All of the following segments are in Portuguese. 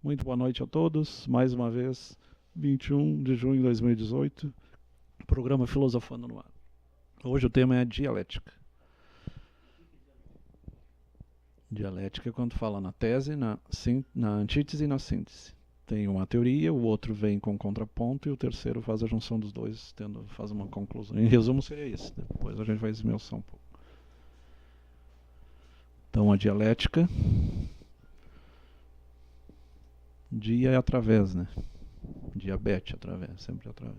Muito boa noite a todos. Mais uma vez, 21 de junho de 2018, programa Filosofando no Ar. Hoje o tema é a dialética. Dialética é quando fala na tese, na antítese e na síntese. Tem uma teoria, o outro vem com contraponto e o terceiro faz a junção dos dois, faz uma conclusão. Em resumo, seria isso. Depois a gente vai esmiuçar um pouco. Então, a dialética. Dia é através, né? Diabetes através, sempre através.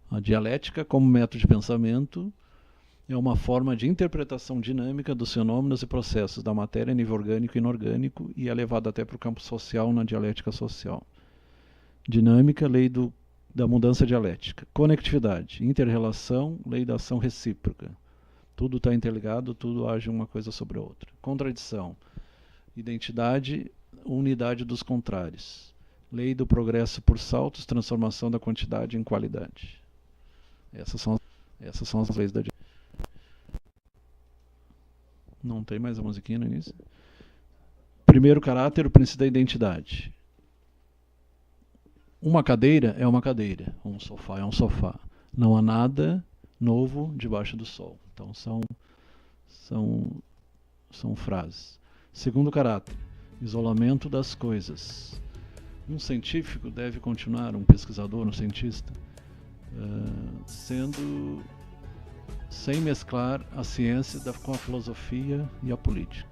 A dialética, como método de pensamento, é uma forma de interpretação dinâmica dos fenômenos e processos da matéria a nível orgânico e inorgânico e é levada até para o campo social na dialética social. Dinâmica, lei da mudança dialética. Conectividade, interrelação, lei da ação recíproca. Tudo está interligado, tudo age uma coisa sobre a outra. Contradição, identidade, unidade dos contrários. Lei do progresso por saltos, transformação da quantidade em qualidade. Essas são as leis da dialética. Não tem mais a musiquinha no início? Primeiro caráter, o princípio da identidade. Uma cadeira é uma cadeira, um sofá é um sofá. Não há nada novo debaixo do sol. Então são frases. Segundo caráter, isolamento das coisas. Um científico deve continuar, um pesquisador, um cientista, sendo sem mesclar a ciência com a filosofia e a política.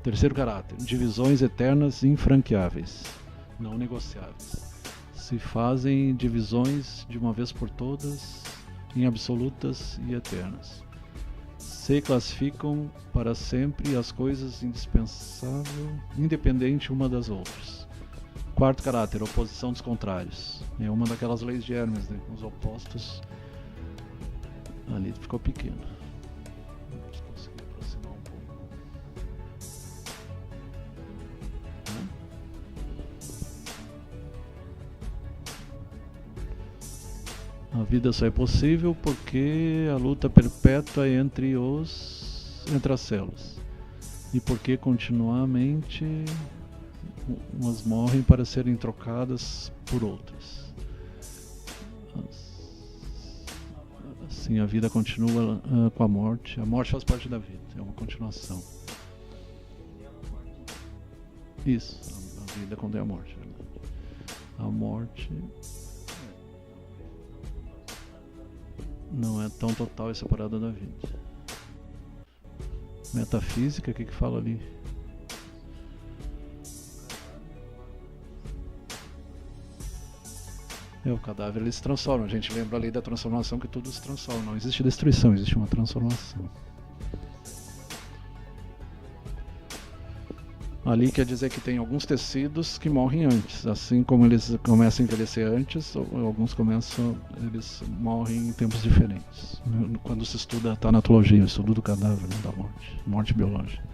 Terceiro caráter, divisões eternas e infranqueáveis, não negociáveis. Se fazem divisões de uma vez por todas, em absolutas e eternas. Se classificam para sempre as coisas indispensáveis, independente uma das outras. Quarto caráter, oposição dos contrários. É uma daquelas leis de Hermes, né? Os opostos. Ali ficou pequeno. Vamos conseguir aproximar um pouco. A vida só é possível porque a luta perpétua entre as células. E porque continuamente umas morrem para serem trocadas por outras. Assim, a vida continua com a morte. A morte faz parte da vida, é uma continuação. Isso, a vida condena a morte. A morte não é tão total e separada da vida. Metafísica, o que fala ali? O cadáver ele se transforma. A gente lembra ali da transformação, que tudo se transforma. Não existe destruição, existe uma transformação. Ali quer dizer que tem alguns tecidos que morrem antes. Assim como eles começam a envelhecer antes, alguns eles morrem em tempos diferentes. Quando se estuda a tanatologia, o estudo do cadáver, né, da morte biológica.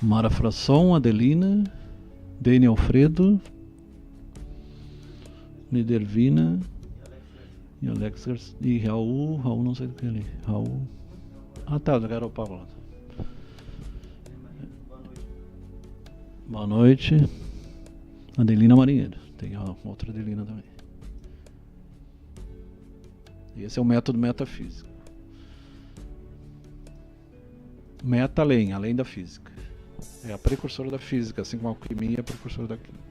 Mara Frasson, Adelina, Dani Alfredo, Lidervina e Alex Garcia, e Raul não sei do que ali. Raul. Ah tá, do Garoto Paulo. Boa noite. Adelina Marinheiro. Tem a outra Adelina também. Esse é o método metafísico. Meta além da física. É a precursora da física, assim como a alquimia é a precursora da química.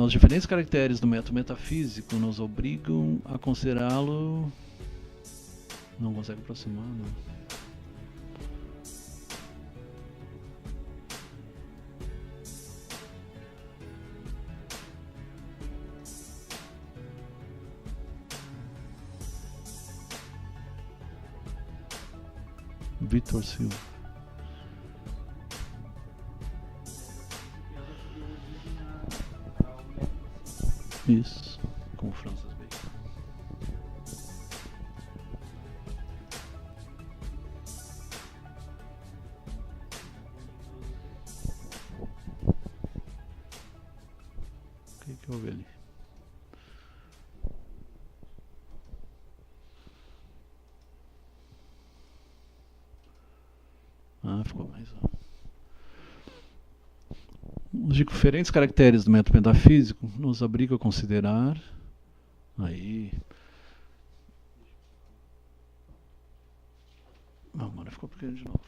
Os diferentes caracteres do método metafísico nos obrigam a considerá-lo. Não consegue aproximar, não. Vitor Silva. Isso, com Francis Bacon. O que que houve ali? Ah, ficou mais. Os diferentes caracteres do método metafísico nos obrigam a considerar. Aí. Não, agora ficou pequeno de novo.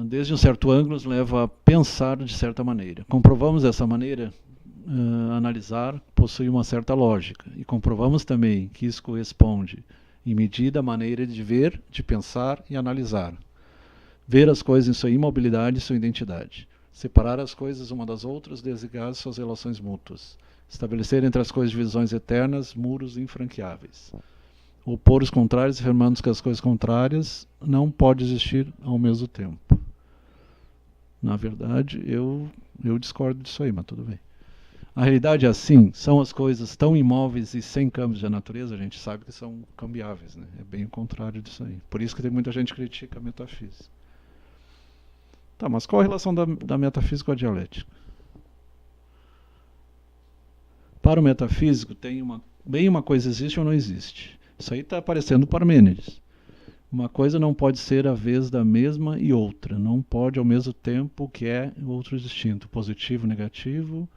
Desde um certo ângulo, nos leva a pensar de certa maneira. Comprovamos dessa maneira, analisar possui uma certa lógica. E comprovamos também que isso corresponde, em medida, à maneira de ver, de pensar e analisar. Ver as coisas em sua imobilidade e sua identidade. Separar as coisas uma das outras, desligar suas relações mútuas. Estabelecer entre as coisas divisões eternas, muros infranqueáveis. Opor os contrários, afirmando que as coisas contrárias não podem existir ao mesmo tempo. Na verdade, eu discordo disso aí, mas tudo bem. A realidade é assim, são as coisas tão imóveis e sem câmbios da natureza, a gente sabe que são cambiáveis, né? É bem o contrário disso aí. Por isso que tem muita gente que critica a metafísica. Tá, mas qual a relação da metafísica com a dialética? Para o metafísico, tem uma coisa existe ou não existe. Isso aí está aparecendo para Parmênides. Uma coisa não pode ser a vez da mesma e outra. Não pode ao mesmo tempo o que é outro distinto. Positivo, negativo.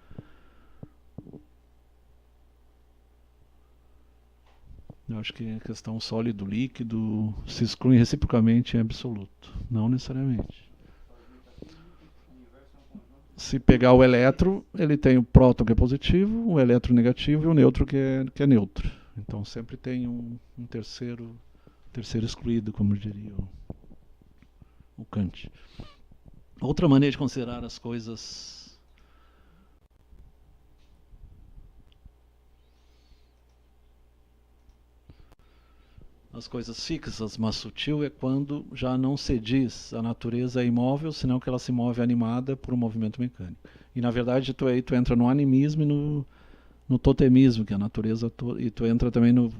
Eu acho que a questão sólido, líquido se excluem reciprocamente em absoluto. Não necessariamente. Se pegar o elétron, ele tem o próton que é positivo, o elétron negativo e o neutro que é neutro. Então sempre tem um terceiro excluído, como diria o Kant. Outra maneira de considerar as coisas fixas, mas sutil, é quando já não se diz a natureza é imóvel, senão que ela se move animada por um movimento mecânico. E na verdade tu entra no animismo e no totemismo, que é a natureza e tu entra também no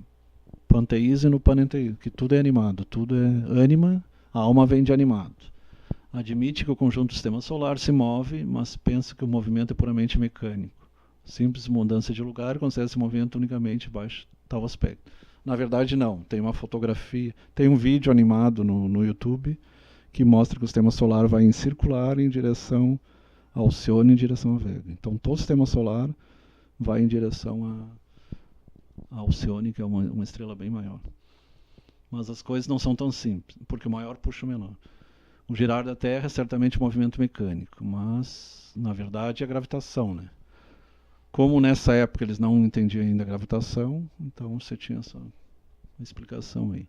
panteísmo e no panenteísmo, que tudo é animado, tudo é ânima, a alma vem de animado. Admite que o conjunto do sistema solar se move, mas pensa que o movimento é puramente mecânico. Simples mudança de lugar concede esse movimento unicamente baixo tal aspecto. Na verdade não, tem uma fotografia, tem um vídeo animado no YouTube que mostra que o sistema solar vai em circular em direção a Alcione, em direção a Vega. Então todo o sistema solar vai em direção a Alcione, que é uma estrela bem maior. Mas as coisas não são tão simples, porque o maior puxa o menor. O girar da Terra é certamente um movimento mecânico, mas na verdade é a gravitação, né? Como nessa época eles não entendiam ainda a gravitação, então você tinha essa explicação aí.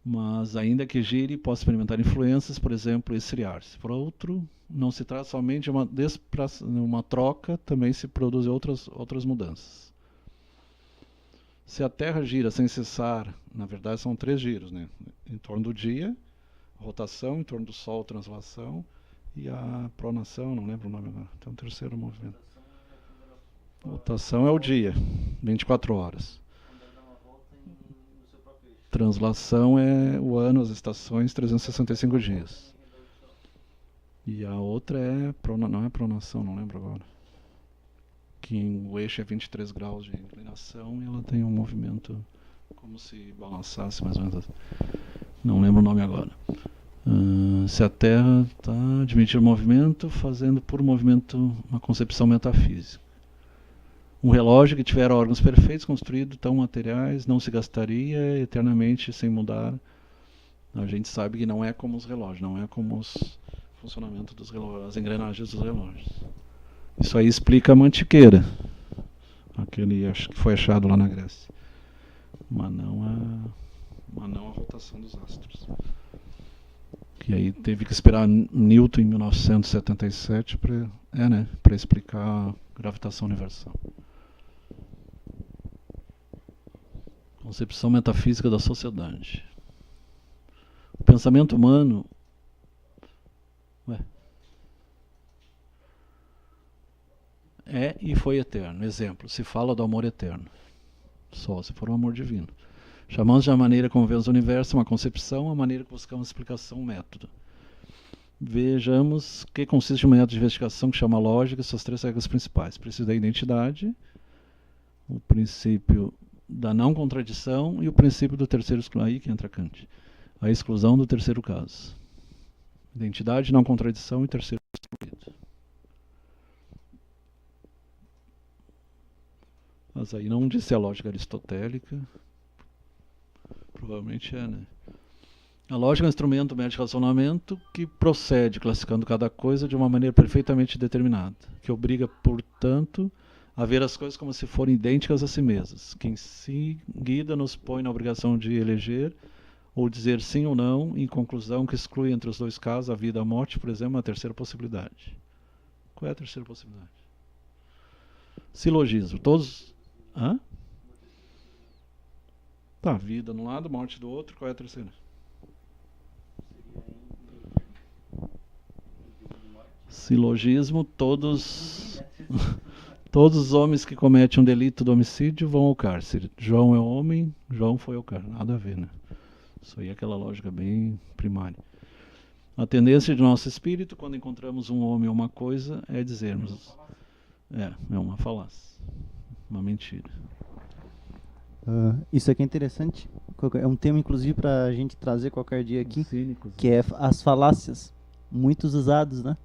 Mas ainda que gire, possa experimentar influências, por exemplo, esfriar-se. Por outro, não se trata somente de uma troca, também se produzem outras mudanças. Se a Terra gira sem cessar, na verdade são 3 giros, né? Em torno do dia, rotação, em torno do Sol, translação, e a pronação, não lembro o nome agora, tem um terceiro movimento. Rotação é o dia, 24 horas. Translação é o ano, as estações, 365 dias. E a outra não é pronação, não lembro agora. Que o eixo é 23 graus de inclinação e ela tem um movimento como se balançasse mais ou menos assim. Não lembro o nome agora. Se a Terra está admitindo movimento, fazendo por movimento uma concepção metafísica. Um relógio que tiver órgãos perfeitos, construído, tão materiais, não se gastaria eternamente sem mudar. A gente sabe que não é como os relógios, não é como o funcionamento dos relógios, as engrenagens dos relógios. Isso aí explica a mantiqueira, aquele acho que foi achado lá na Grécia, mas não a rotação dos astros. Que aí teve que esperar Newton em 1977 para explicar a gravitação universal. Concepção metafísica da sociedade. O pensamento humano é e foi eterno. Exemplo, se fala do amor eterno. Só se for um amor divino. Chamamos de a maneira como vemos o universo uma concepção, a maneira que buscamos explicação, um método. Vejamos que consiste um método de investigação que chama lógica e suas 3 regras principais. O princípio da identidade, o princípio da não contradição e o princípio do terceiro excluído. Aí que entra Kant. A exclusão do terceiro caso. Identidade, não contradição e terceiro excluído. Mas aí não disse a lógica aristotélica. Provavelmente é, né? A lógica é um instrumento médio de racionamento que procede classificando cada coisa de uma maneira perfeitamente determinada, que obriga, portanto, a ver as coisas como se forem idênticas a si mesmas, que em seguida nos põe na obrigação de eleger ou dizer sim ou não, em conclusão que exclui entre os 2 casos, a vida e a morte, por exemplo, a terceira possibilidade. Qual é a terceira possibilidade? Silogismo. Todos... Hã? Tá, vida de um lado, morte do outro, qual é a terceira? Silogismo, todos os homens que cometem um delito de homicídio vão ao cárcere. João é homem, João foi ao cárcere. Nada a ver, né? Isso aí é aquela lógica bem primária. A tendência de nosso espírito, quando encontramos um homem ou uma coisa, é dizermos... É uma falácia. Uma mentira. Isso aqui é interessante. É um tema, inclusive, para a gente trazer qualquer dia aqui. Cínicos, que é as falácias. Muitos usados, né?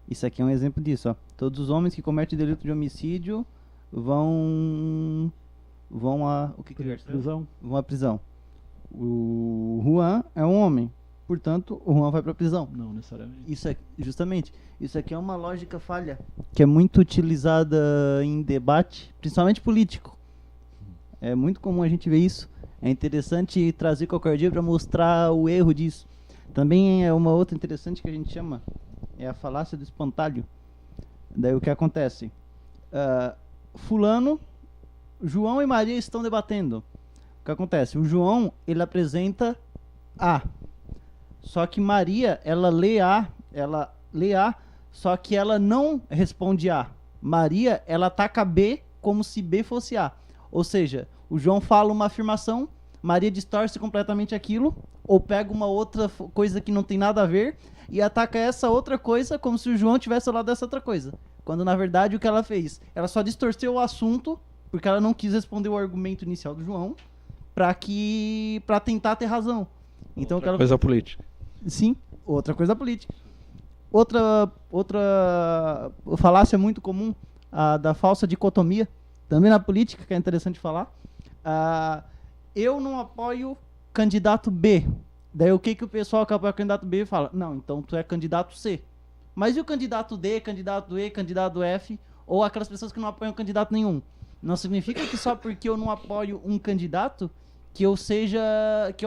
Isso aqui é um exemplo disso, ó. Todos os homens que cometem delito de homicídio vão a... O que é prisão. Vão à prisão. O Juan é um homem. Portanto, o Juan vai para a prisão. Não necessariamente. Isso é, justamente. Isso aqui é uma lógica falha que é muito utilizada em debate, principalmente político. É muito comum a gente ver isso. É interessante trazer qualquer dia para mostrar o erro disso. Também é uma outra interessante que a gente chama, é a falácia do espantalho. Daí o que acontece? Fulano, João e Maria estão debatendo. O que acontece? O João, ele apresenta A. Só que Maria, ela lê A, só que ela não responde A. Maria, ela ataca B como se B fosse A. Ou seja, o João fala uma afirmação, Maria distorce completamente aquilo, ou pega uma outra coisa que não tem nada a ver e ataca essa outra coisa como se o João tivesse falado dessa outra coisa. Quando, na verdade, o que ela fez? Ela só distorceu o assunto, porque ela não quis responder o argumento inicial do João, para tentar ter razão. Então, outra coisa política. Sim, outra coisa política. Outra falácia muito comum, a da falsa dicotomia, também na política, que é interessante falar. Eu não apoio candidato B. Daí o que o pessoal que apoia o candidato B fala? Não, então tu é candidato C. Mas e o candidato D, candidato E, candidato F, ou aquelas pessoas que não apoiam candidato nenhum? Não significa que só porque eu não apoio um candidato que eu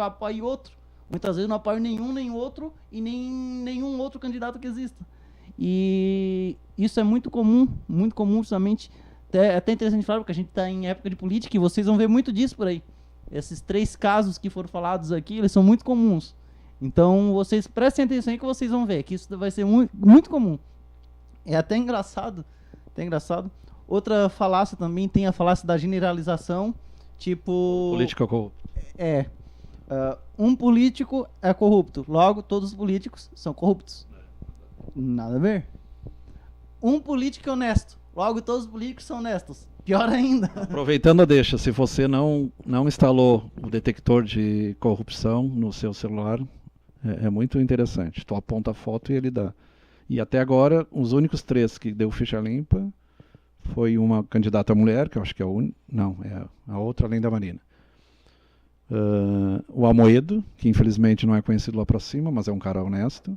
apoie outro. Muitas vezes eu não apoio nenhum, nem outro e nenhum outro candidato que exista. E isso é muito comum justamente. É até interessante falar, porque a gente está em época de política e vocês vão ver muito disso por aí. Esses 3 casos que foram falados aqui, eles são muito comuns. Então, vocês prestem atenção aí que vocês vão ver, que isso vai ser muito, muito comum. É até engraçado. Outra falácia também tem a falácia da generalização, tipo... Política corrupta. Um político é corrupto, logo todos os políticos são corruptos. Nada a ver. Um político é honesto, logo todos os políticos são honestos. Pior ainda. Aproveitando a deixa, se você não instalou o detector de corrupção no seu celular, é muito interessante. Tu aponta a foto e ele dá. E até agora, os únicos 3 que deu ficha limpa foi uma candidata mulher, que eu acho que é a outra além da Marina. O Amoedo, que infelizmente não é conhecido lá para cima, mas é um cara honesto.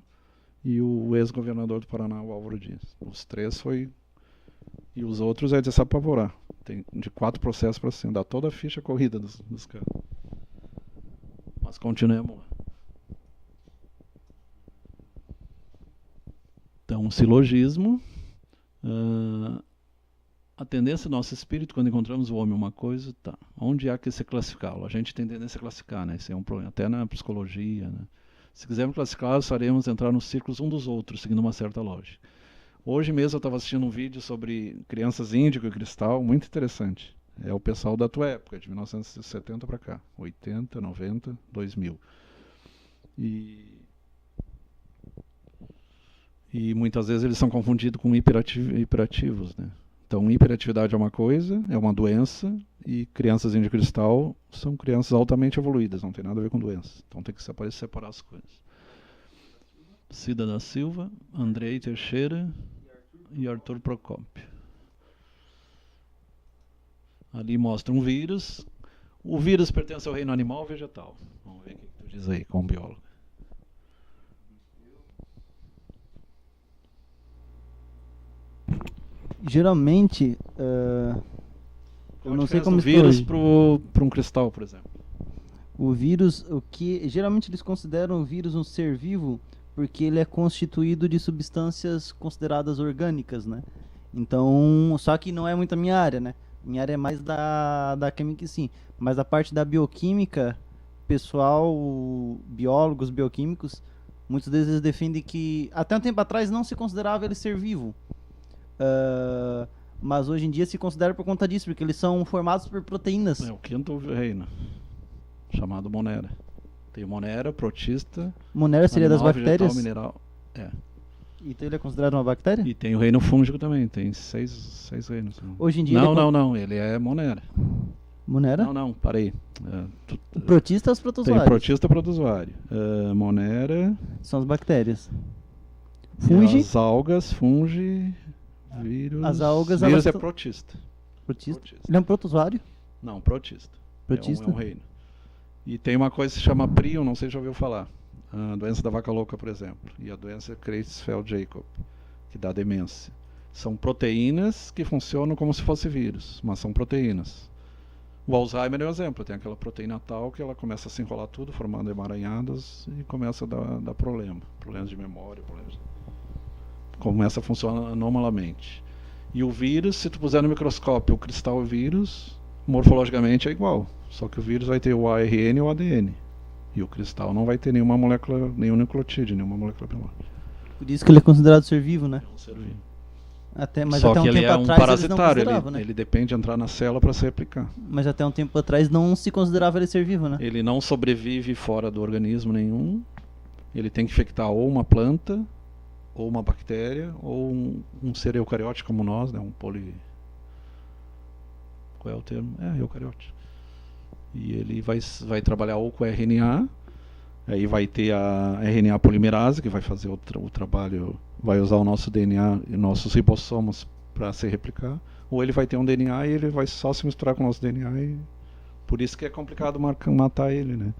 E o ex-governador do Paraná, o Álvaro Dias. Os 3 foi... E os outros é de se apavorar. Tem de 4 processos para cima. Dá toda a ficha corrida dos caras. Mas continuemos lá. Então, silogismo. A tendência do nosso espírito, quando encontramos o homem uma coisa, tá. Onde há que se classificá-lo? A gente tem tendência a classificar, né? Isso é um problema, até na psicologia, né? Se quisermos classificar, faremos entrar nos círculos um dos outros, seguindo uma certa lógica. Hoje mesmo eu estava assistindo um vídeo sobre crianças índigo e cristal, muito interessante. É o pessoal da tua época, de 1970 para cá, 80, 90, 2000. E E muitas vezes eles são confundidos com hiperativos, né? Então, hiperatividade é uma coisa, é uma doença, e crianças de cristal são crianças altamente evoluídas, não tem nada a ver com doença. Então tem que separar as coisas. Cida da Silva, Andrei Teixeira e Arthur Procópio. Ali mostra um vírus. O vírus pertence ao reino animal ou vegetal? Vamos ver o que tu diz aí, como biólogo. Geralmente, eu não sei como o vírus para um cristal, por exemplo. O vírus, geralmente eles consideram o vírus um ser vivo porque ele é constituído de substâncias consideradas orgânicas, né? Então, só que não é muito a minha área, né? Minha área é mais da química, sim. Mas a parte da bioquímica, pessoal, biólogos, bioquímicos, muitos deles defendem que até um tempo atrás não se considerava ele ser vivo. Mas hoje em dia se considera por conta disso, porque eles são formados por proteínas. É o quinto reino, chamado Monera. Tem o Monera, protista. Monera seria animal, das bactérias? Vegetal, mineral. É. Então ele é considerado uma bactéria? E tem o reino fúngico também, tem seis reinos. Hoje em dia não, ele é Monera. Monera? Não, parei. O protista é os protozoários. Tem protista e protozoário. Monera. São as bactérias. Fungi. As algas, fungi, vírus. As algas, vírus é protista. Protista. Ele é um protozoário? Não, protista. Protista? É um reino. E tem uma coisa que se chama prion, não sei se já ouviu falar. A doença da vaca louca, por exemplo. E a doença Creutzfeldt-Jakob, que dá demência. São proteínas que funcionam como se fosse vírus, mas são proteínas. O Alzheimer é um exemplo. Tem aquela proteína tal que ela começa a se enrolar tudo, formando emaranhadas e começa a dar problemas de memória, começa a funcionar anormalmente. E o vírus, se tu puser no microscópio o cristal vírus, morfologicamente é igual. Só que o vírus vai ter o ARN e o ADN. E o cristal não vai ter nenhuma molécula, nenhum nucleotídeo, nenhuma molécula biológica. Por isso que ele é considerado ser vivo, né? É um ser vivo. Mas só até que um ele tempo é um atrás parasitário, né? ele depende de entrar na célula para se replicar. Mas até um tempo atrás não se considerava ele ser vivo, né? Ele não sobrevive fora do organismo nenhum. Ele tem que infectar ou uma planta, ou uma bactéria, ou um ser eucariótico como nós, né? Qual é o termo? Eucariote. E ele vai trabalhar ou com RNA, aí vai ter a RNA polimerase, que vai fazer o trabalho, vai usar o nosso DNA e nossos ribossomos para se replicar, ou ele vai ter um DNA e ele vai só se misturar com o nosso DNA, e por isso que é complicado matar ele, né?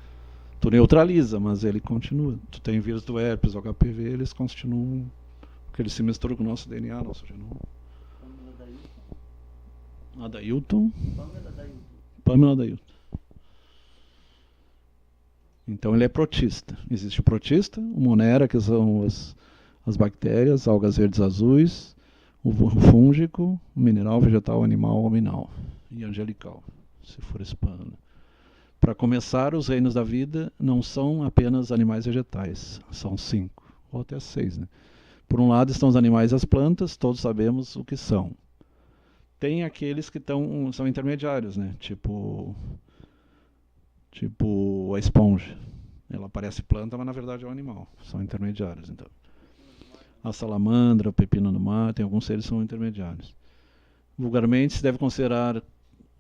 Tu neutraliza, mas ele continua. Tu tem vírus do herpes, o HPV, eles continuam, porque eles se misturam com o nosso DNA, nosso genoma. Adailton. Pamela Adailton. Então ele é protista. Existe o protista, o Monera, que são as bactérias, algas verdes azuis, o fúngico, o mineral, vegetal, animal, hominal e angelical, se for hispano. Para começar, os reinos da vida não são apenas animais vegetais, são 5, ou até 6, né? Por um lado estão os animais e as plantas, todos sabemos o que são. Tem aqueles que são intermediários, né? Tipo a esponja. Ela parece planta, mas na verdade é um animal. São intermediários, então. A salamandra, o pepino do mar, tem alguns seres que são intermediários. Vulgarmente se deve considerar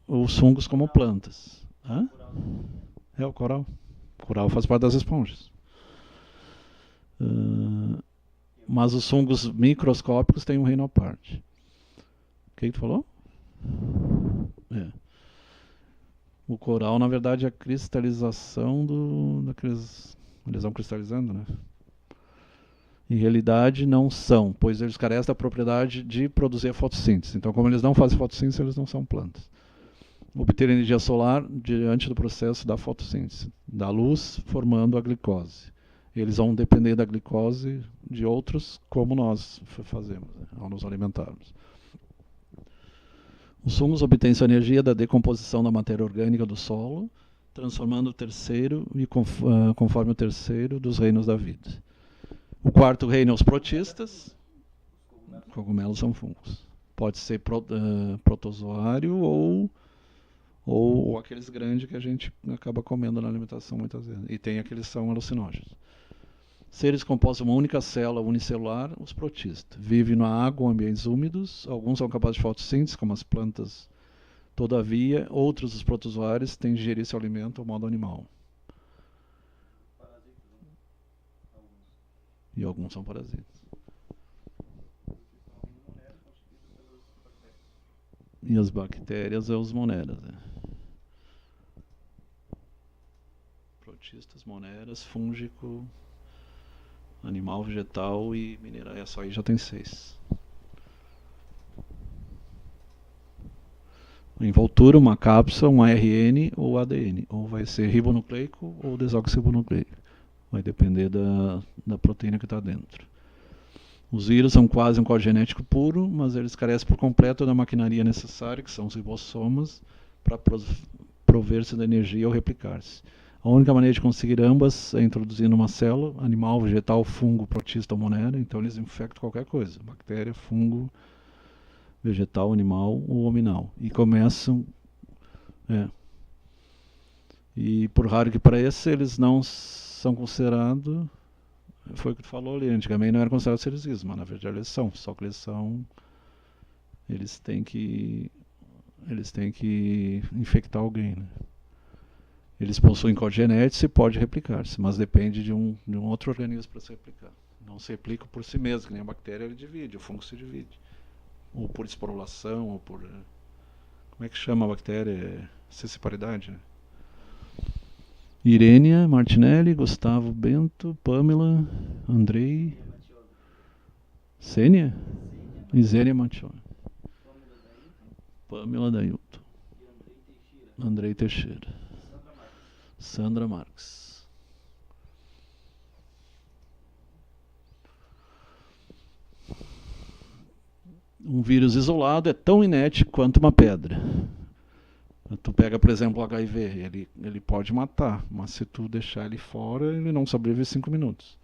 os fungos como plantas. Hã? É o coral. O coral faz parte das esponjas. Mas os fungos microscópicos têm um reino à parte. O que tu falou? O coral, na verdade, é a cristalização daqueles... Eles vão cristalizando, né? Em realidade, não são, pois eles carecem da propriedade de produzir a fotossíntese. Então, como eles não fazem fotossíntese, eles não são plantas. Obter energia solar diante do processo da fotossíntese, da luz formando a glicose. Eles vão depender da glicose de outros, como nós fazemos, né, ao nos alimentarmos. Os fungos obtêm sua energia da decomposição da matéria orgânica do solo, transformando o terceiro, e conforme o terceiro, dos reinos da vida. O quarto reino é os protistas. Cogumelos são fungos. Pode ser protozoário ou aqueles grandes que a gente acaba comendo na alimentação muitas vezes. E tem aqueles que são alucinógenos. Seres compostos de uma única célula unicelular, os protistas. Vivem na água ou ambientes úmidos. Alguns são capazes de fotossíntese, como as plantas. Todavia, outros, os protozoários, têm de digerir seu alimento ao modo animal. E alguns são parasitas. E as bactérias é os moneras. Protistas, moneras, fúngico, animal, vegetal e mineral. Essa aí já tem 6. Envoltura, uma cápsula, um ARN ou ADN. Ou vai ser ribonucleico ou desoxirribonucleico. Vai depender da proteína que está dentro. Os vírus são quase um código genético puro, mas eles carecem por completo da maquinaria necessária, que são os ribossomas, para prover-se da energia ou replicar-se. A única maneira de conseguir ambas é introduzindo uma célula, animal, vegetal, fungo, protista ou monera. Então eles infectam qualquer coisa, bactéria, fungo, vegetal, animal ou hominal. E começam... E por raro que pareça, eles não são considerados... Foi o que tu falou ali, antigamente não eram considerados seres vivos, mas na verdade eles são. Só que eles são... Eles têm que infectar alguém, né? Eles possuem código genético e pode replicar-se, mas depende de um outro organismo para se replicar. Não se replica por si mesmo, que nem a bactéria ele divide, o fungo se divide. Ou por esporulação, ou por... Como é que chama a bactéria? Ciciparidade, né? Irênia Martinelli, Gustavo Bento, Pamela, Andrei, Sênia? Isênia Mantione. Pamela Dailton. Andrei Teixeira. Sandra Marques. Um vírus isolado é tão inerte quanto uma pedra. Tu pega, por exemplo, o HIV, ele pode matar, mas se tu deixar ele fora, ele não sobrevive 5 minutos.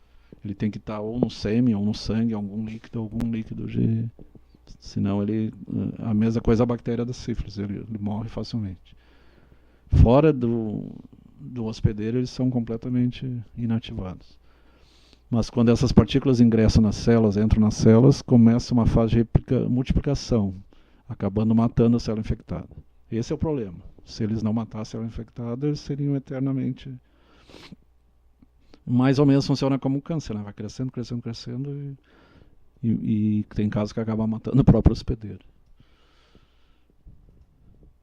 Ele tem que estar ou no sêmen, ou no sangue, algum líquido de... Senão ele... A mesma coisa a bactéria da sífilis, ele morre facilmente. Fora do hospedeiro, eles são completamente inativados. Mas quando essas partículas ingressam nas células, entram nas células, começa uma fase de multiplicação, acabando matando a célula infectada. Esse é o problema. Se eles não matassem a célula infectada, eles seriam eternamente... Mais ou menos funciona como um câncer, né? Vai crescendo, crescendo, crescendo e tem casos que acabam matando o próprio hospedeiro.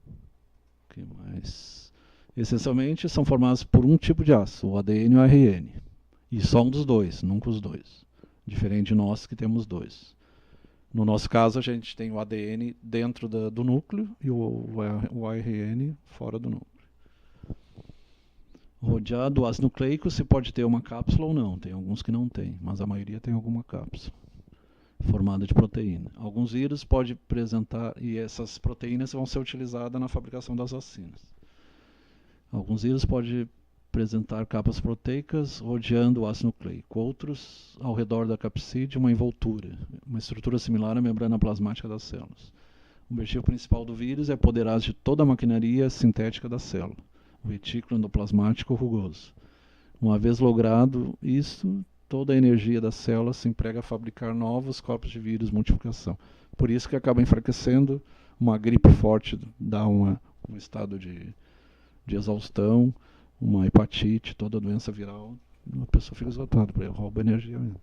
O que mais? Essencialmente são formados por um tipo de ácido, o ADN e o ARN. E só um dos dois, nunca os dois. Diferente de nós que temos 2. No nosso caso, a gente tem o ADN dentro do núcleo e o ARN fora do núcleo. Rodeado do ácido nucleico, você pode ter uma cápsula ou não. Tem alguns que não tem, mas a maioria tem alguma cápsula formada de proteína. Alguns vírus podem apresentar, e essas proteínas vão ser utilizadas na fabricação das vacinas. Alguns vírus podem apresentar capas proteicas rodeando o ácido nucleico. Outros, ao redor da capsídea, uma envoltura, uma estrutura similar à membrana plasmática das células. O objetivo principal do vírus é apoderar-se de toda a maquinaria sintética da célula, o retículo endoplasmático rugoso. Uma vez logrado isso, toda a energia da célula se emprega a fabricar novos corpos de vírus multiplicação. Por isso que acaba enfraquecendo, uma gripe forte dá um estado de exaustão, uma hepatite, toda doença viral, a pessoa fica esgotada, porque rouba energia mesmo.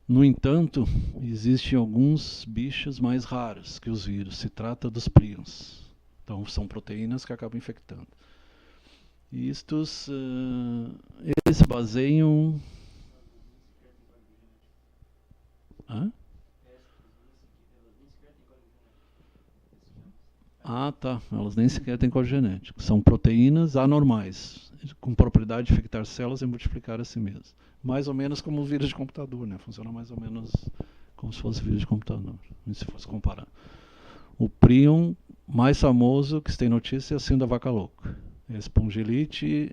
No entanto, existem alguns bichos mais raros que os vírus. Se trata dos prions. Então, são proteínas que acabam infectando. E estes, eles se baseiam... Hã? Ah, tá. Elas nem sequer têm código genético. São proteínas anormais, com propriedade de infectar células e multiplicar a si mesmas. Mais ou menos como o vírus de computador, né? Funciona mais ou menos como se fosse vírus de computador, se fosse comparar. O prion mais famoso que se tem notícia é a síndrome da vaca louca. É a espongilite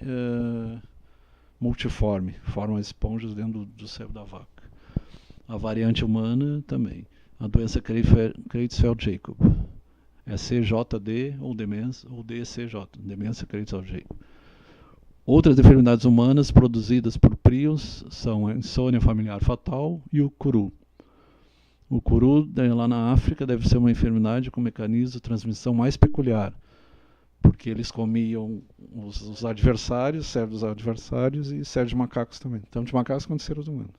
multiforme, formam esponjas dentro do cérebro da vaca. A variante humana também. A doença Creutzfeldt-Jakob. É CJD ou demência, ou DCJ, demência crônica algeica. Outras enfermidades humanas produzidas por prions são a insônia familiar fatal e o curu. O curu, lá na África, deve ser uma enfermidade com mecanismo de transmissão mais peculiar, porque eles comiam os adversários, serve dos adversários e serve de macacos também. Então, de macacos quanto seres humanos.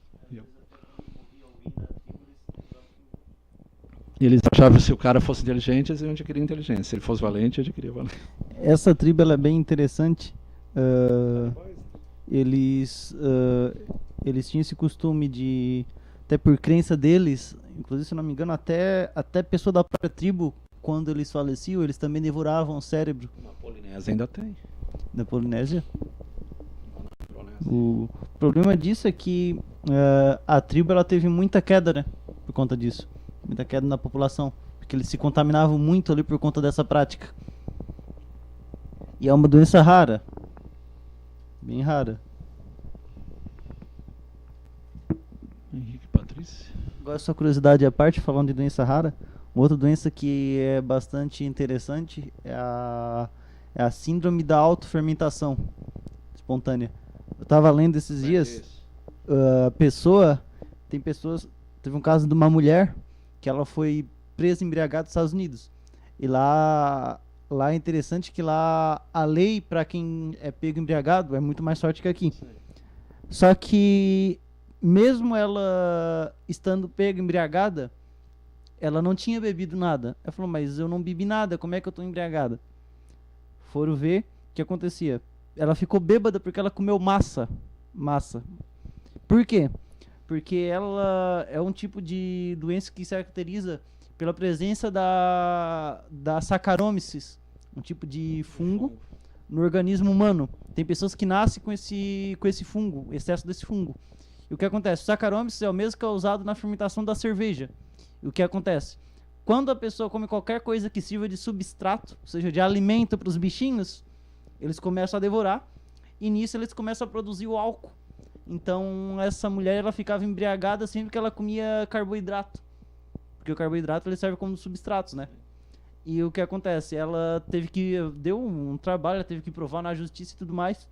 E eles achavam que se o cara fosse inteligente, eles iam adquirir inteligência. Se ele fosse valente, adquiria valência. Essa tribo ela é bem interessante. Eles tinham esse costume de, até por crença deles, inclusive se não me engano, até pessoa da própria tribo, quando eles faleciam, eles também devoravam o cérebro. Na Polinésia ainda tem. Na Polinésia? O problema disso é que a tribo ela teve muita queda, né? Por conta disso. Muita queda na população. Porque eles se contaminavam muito ali por conta dessa prática. E é uma doença rara. Bem rara. Henrique Patrícia. Agora, só curiosidade à parte, falando de doença rara, outra doença que é bastante interessante é a síndrome da autofermentação espontânea. Eu estava lendo esses dias, teve um caso de uma mulher que ela foi presa embriagada nos Estados Unidos. E lá é interessante que lá a lei para quem é pego embriagado é muito mais forte que aqui. Só que mesmo ela estando pega embriagada, ela não tinha bebido nada. Ela falou, mas eu não bebi nada, como é que eu tô embriagada? Foram ver o que acontecia. Ela ficou bêbada porque ela comeu massa. Por quê? Porque ela é um tipo de doença que se caracteriza pela presença da Saccharomyces, um tipo de fungo no organismo humano. Tem pessoas que nascem com esse fungo, excesso desse fungo. E o que acontece? O Saccharomyces é o mesmo que é usado na fermentação da cerveja. E o que acontece? Quando a pessoa come qualquer coisa que sirva de substrato, ou seja, de alimento para os bichinhos, eles começam a devorar e nisso eles começam a produzir o álcool. Então essa mulher ela ficava embriagada sempre que ela comia carboidrato, porque o carboidrato ele serve como substratos, né? E o que acontece? Ela deu um trabalho, ela teve que provar na justiça e tudo mais.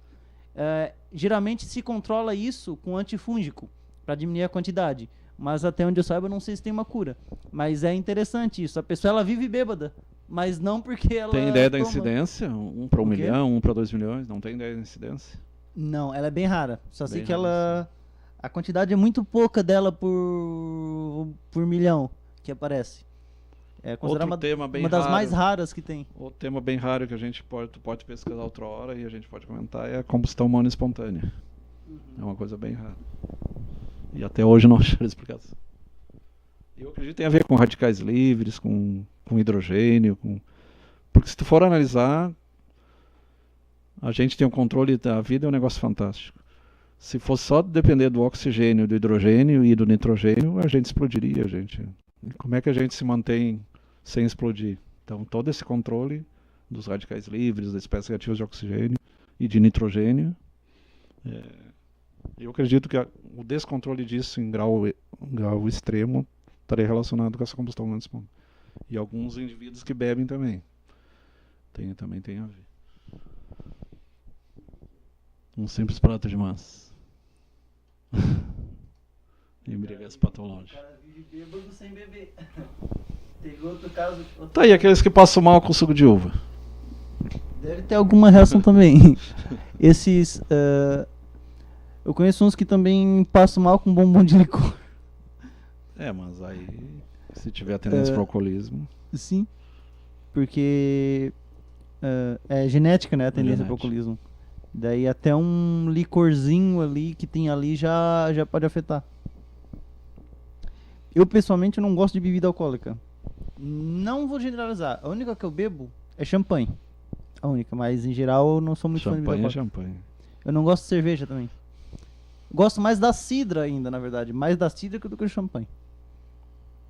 Geralmente se controla isso com antifúngico para diminuir a quantidade, mas até onde eu saiba eu não sei se tem uma cura. Mas é interessante isso. A pessoa ela vive bêbada, mas não porque ela tem ideia da incidência? 1 para 1 milhão, 1 para 2 milhões? Não tem ideia da incidência? Não, ela é bem rara. Só sei Bem que rara, a quantidade é muito pouca dela por milhão que aparece. É considerada uma das mais raras que tem. Outro tema bem raro que a gente pode pesquisar outra hora e a gente pode comentar é a combustão humana espontânea. É uma coisa bem rara. E até hoje não acharam explicação. Eu acredito que tem a ver com radicais livres, com hidrogênio, porque se tu for analisar, a gente tem o controle da vida, é um negócio fantástico. Se fosse só depender do oxigênio, do hidrogênio e do nitrogênio, a gente explodiria, gente. E como é que a gente se mantém sem explodir? Então, todo esse controle dos radicais livres, das espécies reativas de oxigênio e de nitrogênio, eu acredito que o descontrole disso em grau extremo estaria relacionado com essa combustão humana espontânea. E alguns indivíduos que bebem também. Também tem a ver. Um simples prato de massa. Embriaguez patológico. O cara vive bêbado sem beber. Teve outro caso. Tá aí, aqueles que passam mal com suco de uva. Deve ter alguma reação também. Esses. Eu conheço uns que também passam mal com bombom de licor. Mas aí, se tiver tendência para alcoolismo. Sim. Porque é genética, né? A tendência para alcoolismo. Daí até um licorzinho ali que tem ali já pode afetar. Eu pessoalmente não gosto de bebida alcoólica. Não vou generalizar. A única que eu bebo é champanhe. A única, mas em geral eu não sou muito fã de bebida alcoólica. Champanhe. Eu não gosto de cerveja também. Gosto mais da cidra ainda, na verdade. Mais da cidra do que do champanhe.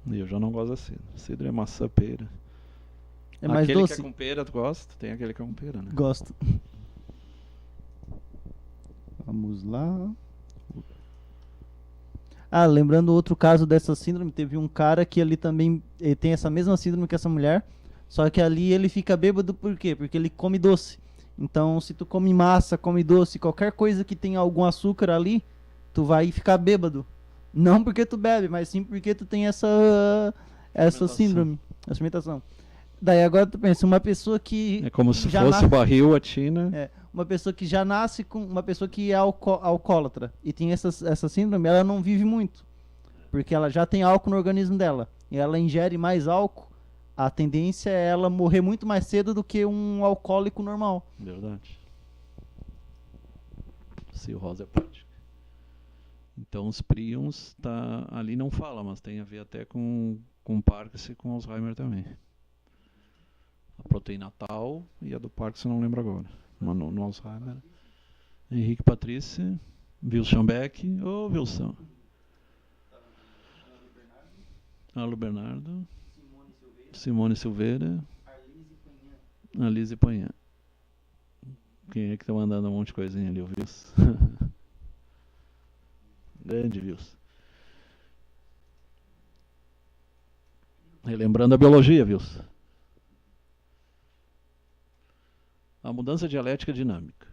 E eu já não gosto da cidra. Cidra é maçã, pera. É mais aquele doce. que é com pera, tu gosta? Tem aquele que é com pera, né? Gosto. Vamos lá. Lembrando outro caso dessa síndrome, teve um cara que ele também tem essa mesma síndrome que essa mulher, Só que ali ele fica bêbado por quê? Porque ele come doce. Então, se tu come massa, come doce, qualquer coisa que tenha algum açúcar ali, tu vai ficar bêbado. Não porque tu bebe, mas sim porque tu tem essa síndrome, essa fermentação. Daí agora tu pensa, uma pessoa que... É como se fosse o barril, a tina. Uma pessoa que já nasce com... Uma pessoa que é alcoólatra e tem essa síndrome, ela não vive muito. Porque ela já tem álcool no organismo dela. E ela ingere mais álcool, a tendência é ela morrer muito mais cedo do que um alcoólico normal. Verdade. Cirrose hepática. Então os prions, ali não fala, mas tem a ver até com Parkinson e com Alzheimer também. A proteína tal e a do Parkinson não lembro agora. Mas no Alzheimer. Henrique Patrícia, Wilson Beck. Ô, Wilson. Alo Bernardo. Simone Silveira. Arlise Panhã. Quem é que tá mandando um monte de coisinha ali, o Wilson? Grande Wilson. Relembrando a biologia, Wilson. A mudança dialética dinâmica.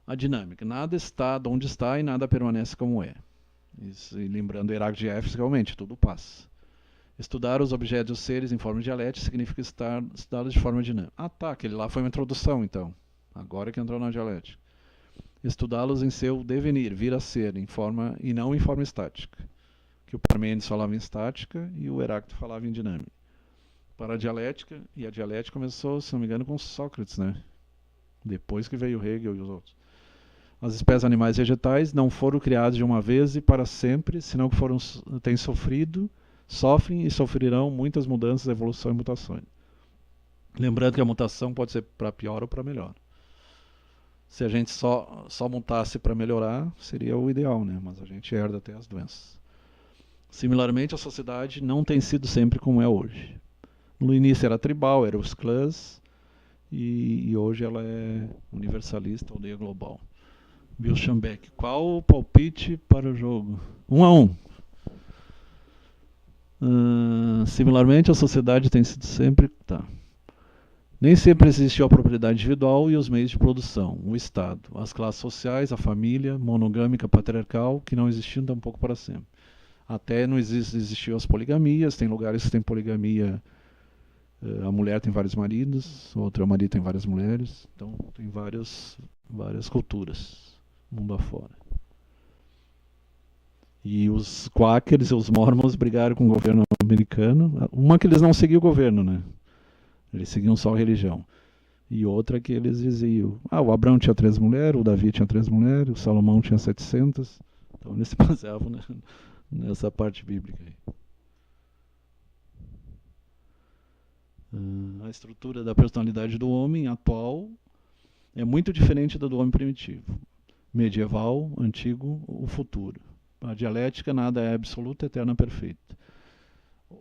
A dinâmica. Nada está de onde está e nada permanece como é. Isso, e lembrando o Heráclito de Éfeso, realmente, tudo passa. Estudar os objetos e os seres em forma dialética significa estudá-los de forma dinâmica. Ah, tá, aquele lá foi uma introdução, então. Agora que entrou na dialética. Estudá-los em seu devenir, vir a ser, em forma e não em forma estática. Que o Parmênides falava em estática e o Heráclito falava em dinâmica. Para a dialética, e a dialética começou, se não me engano, com Sócrates, né? Depois que veio Hegel e os outros. As espécies animais e vegetais não foram criadas de uma vez e para sempre, senão que têm sofrido, sofrem e sofrerão muitas mudanças, evolução e mutações. Lembrando que a mutação pode ser para pior ou para melhor. Se a gente só mutasse para melhorar, seria o ideal, né? Mas a gente herda até as doenças. Similarmente, a sociedade não tem sido sempre como é hoje. No início era tribal, eram os clãs, e hoje ela é universalista, aldeia global. Wilson Beck, qual o palpite para o jogo? 1-1. Similarmente, a sociedade tem sido sempre... Tá. Nem sempre existiu a propriedade individual e os meios de produção, o Estado, as classes sociais, a família, monogâmica, patriarcal, que não existiam tampouco para sempre. Até não existiam as poligamias, tem lugares que tem poligamia, a mulher tem vários maridos, outro marido tem várias mulheres, então tem várias culturas, mundo afora. E os quakers e os mormons brigaram com o governo americano, uma que eles não seguiam o governo, né? Eles seguiam só a religião. E outra que eles diziam, o Abraão tinha 3 mulheres, o Davi tinha 3 mulheres, o Salomão tinha 700. Então eles se baseavam nessa parte bíblica aí. A estrutura da personalidade do homem atual é muito diferente da do homem primitivo. Medieval, antigo, o futuro. A dialética nada é absoluta, eterna, perfeita.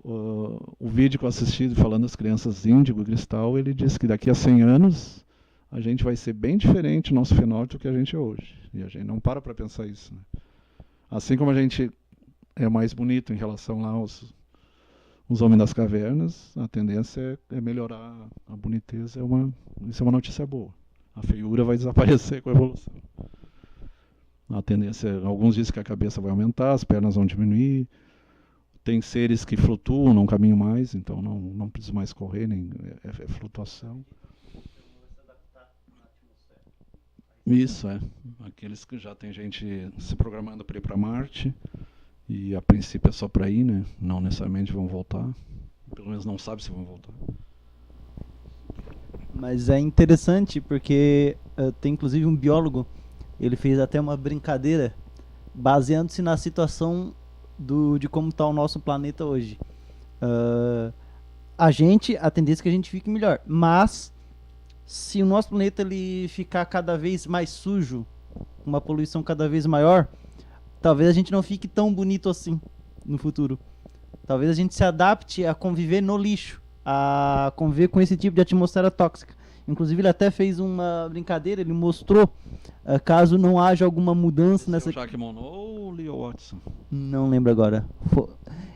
O vídeo que eu assisti falando das crianças índigo e cristal, ele diz que daqui a 100 anos a gente vai ser bem diferente, o nosso fenótipo, do que a gente é hoje. E a gente não para pensar isso, né? Assim como a gente é mais bonito em relação lá aos homens das cavernas, a tendência é melhorar a boniteza, isso é uma notícia boa. A feiura vai desaparecer com a evolução. A tendência, alguns dizem que a cabeça vai aumentar, as pernas vão diminuir. Tem seres que flutuam, não caminham mais, então não precisa mais correr, nem é flutuação. Isso, aqueles que já tem gente se programando para ir para Marte, e a princípio é só para ir, né? Não necessariamente vão voltar. Pelo menos não sabe se vão voltar. Mas é interessante porque tem inclusive um biólogo, ele fez até uma brincadeira baseando-se na situação de como está o nosso planeta hoje. A tendência é que a gente fique melhor, mas se o nosso planeta ele ficar cada vez mais sujo, com uma poluição cada vez maior, talvez a gente não fique tão bonito assim no futuro. Talvez a gente se adapte a conviver no lixo, a conviver com esse tipo de atmosfera tóxica. Inclusive ele até fez uma brincadeira, ele mostrou, caso não haja alguma mudança nessa... Jacques Monod ou Leo Watson? Não lembro agora.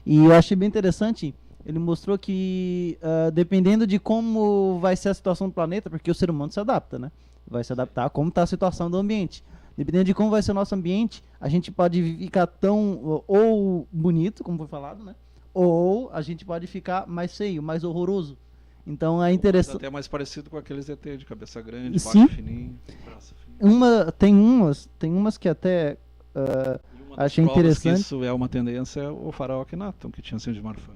E eu achei bem interessante, ele mostrou que dependendo de como vai ser a situação do planeta, porque o ser humano se adapta, né? Vai se adaptar a como está a situação do ambiente. Dependendo de como vai ser o nosso ambiente, a gente pode ficar tão ou bonito, como foi falado, né? Ou a gente pode ficar mais feio, mais horroroso. Então é interessante. Até mais parecido com aqueles ET de cabeça grande, Sim. baixo fininho, braço fininho. Tem umas que até achei interessante. Que isso é uma tendência, o faraó Akhenaton, que tinha sido de Marfã.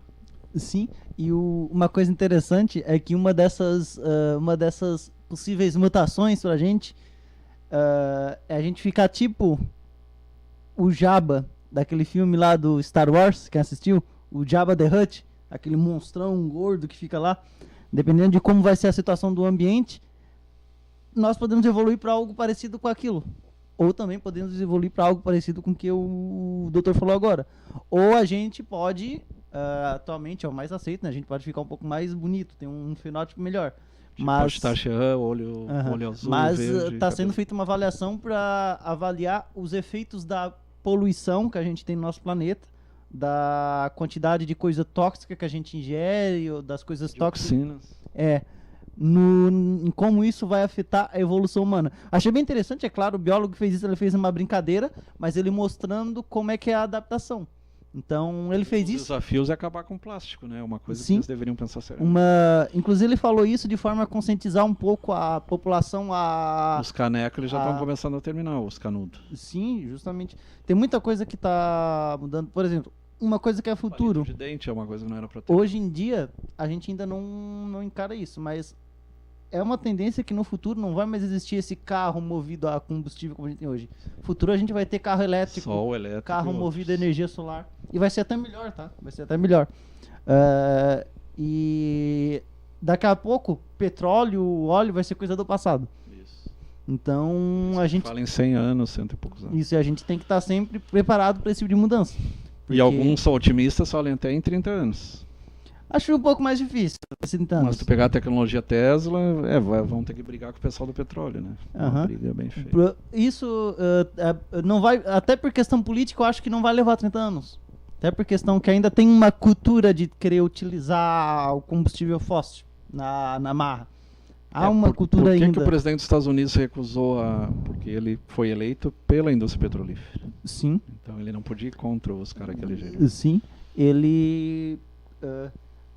Sim, e uma coisa interessante é que uma dessas possíveis mutações pra gente é a gente ficar tipo o Jabba daquele filme lá do Star Wars, quem assistiu? O Jabba the Hutt, aquele monstrão gordo que fica lá. Dependendo de como vai ser a situação do ambiente, nós podemos evoluir para algo parecido com aquilo. Ou também podemos evoluir para algo parecido com o que o doutor falou agora. Ou a gente pode, atualmente é o mais aceito, né? A gente pode ficar um pouco mais bonito, ter um fenótipo melhor. Tipo Mas olho azul, mas verde, está sendo feita uma avaliação para avaliar os efeitos da poluição que a gente tem no nosso planeta, da quantidade de coisa tóxica que a gente ingere, ou das coisas tóxicas. Em como isso vai afetar a evolução humana. Achei bem interessante, é claro, o biólogo que fez isso, ele fez uma brincadeira, mas ele mostrando como é que é a adaptação. Então, ele fez isso. Os desafios é acabar com o plástico, né? Uma coisa Sim. que eles deveriam pensar sério. Inclusive, ele falou isso de forma a conscientizar um pouco a população Os canecos eles já estão começando a terminar, os canudos. Sim, justamente. Tem muita coisa que está mudando. Por exemplo, uma coisa que é futuro. Palito de dente é uma coisa que não era pra ter. Hoje em dia, a gente ainda não encara isso, mas é uma tendência que no futuro não vai mais existir esse carro movido a combustível como a gente tem hoje. No futuro a gente vai ter carro elétrico, Sol elétrico, carro e movido a outros. energia solar. E vai ser até melhor, tá? Vai ser até melhor. E daqui a pouco, petróleo, óleo vai ser coisa do passado. Isso. Então a gente... Fala em 100 anos, 100 e poucos anos. Isso, e a gente tem que estar sempre preparado para esse tipo de mudança. E alguns são otimistas, falam até em 30 anos. Acho um pouco mais difícil. Mas tu pegar a tecnologia Tesla, vão ter que brigar com o pessoal do petróleo, né? Uma briga bem feia. Isso não vai, até por questão política, eu acho que não vai levar 30 anos. Até por questão que ainda tem uma cultura de querer utilizar o combustível fóssil na marra. Há uma cultura ainda. Por que o presidente dos Estados Unidos recusou porque ele foi eleito pela indústria petrolífera? Sim. Então ele não podia ir contra os caras que elegeram. Sim. Ele...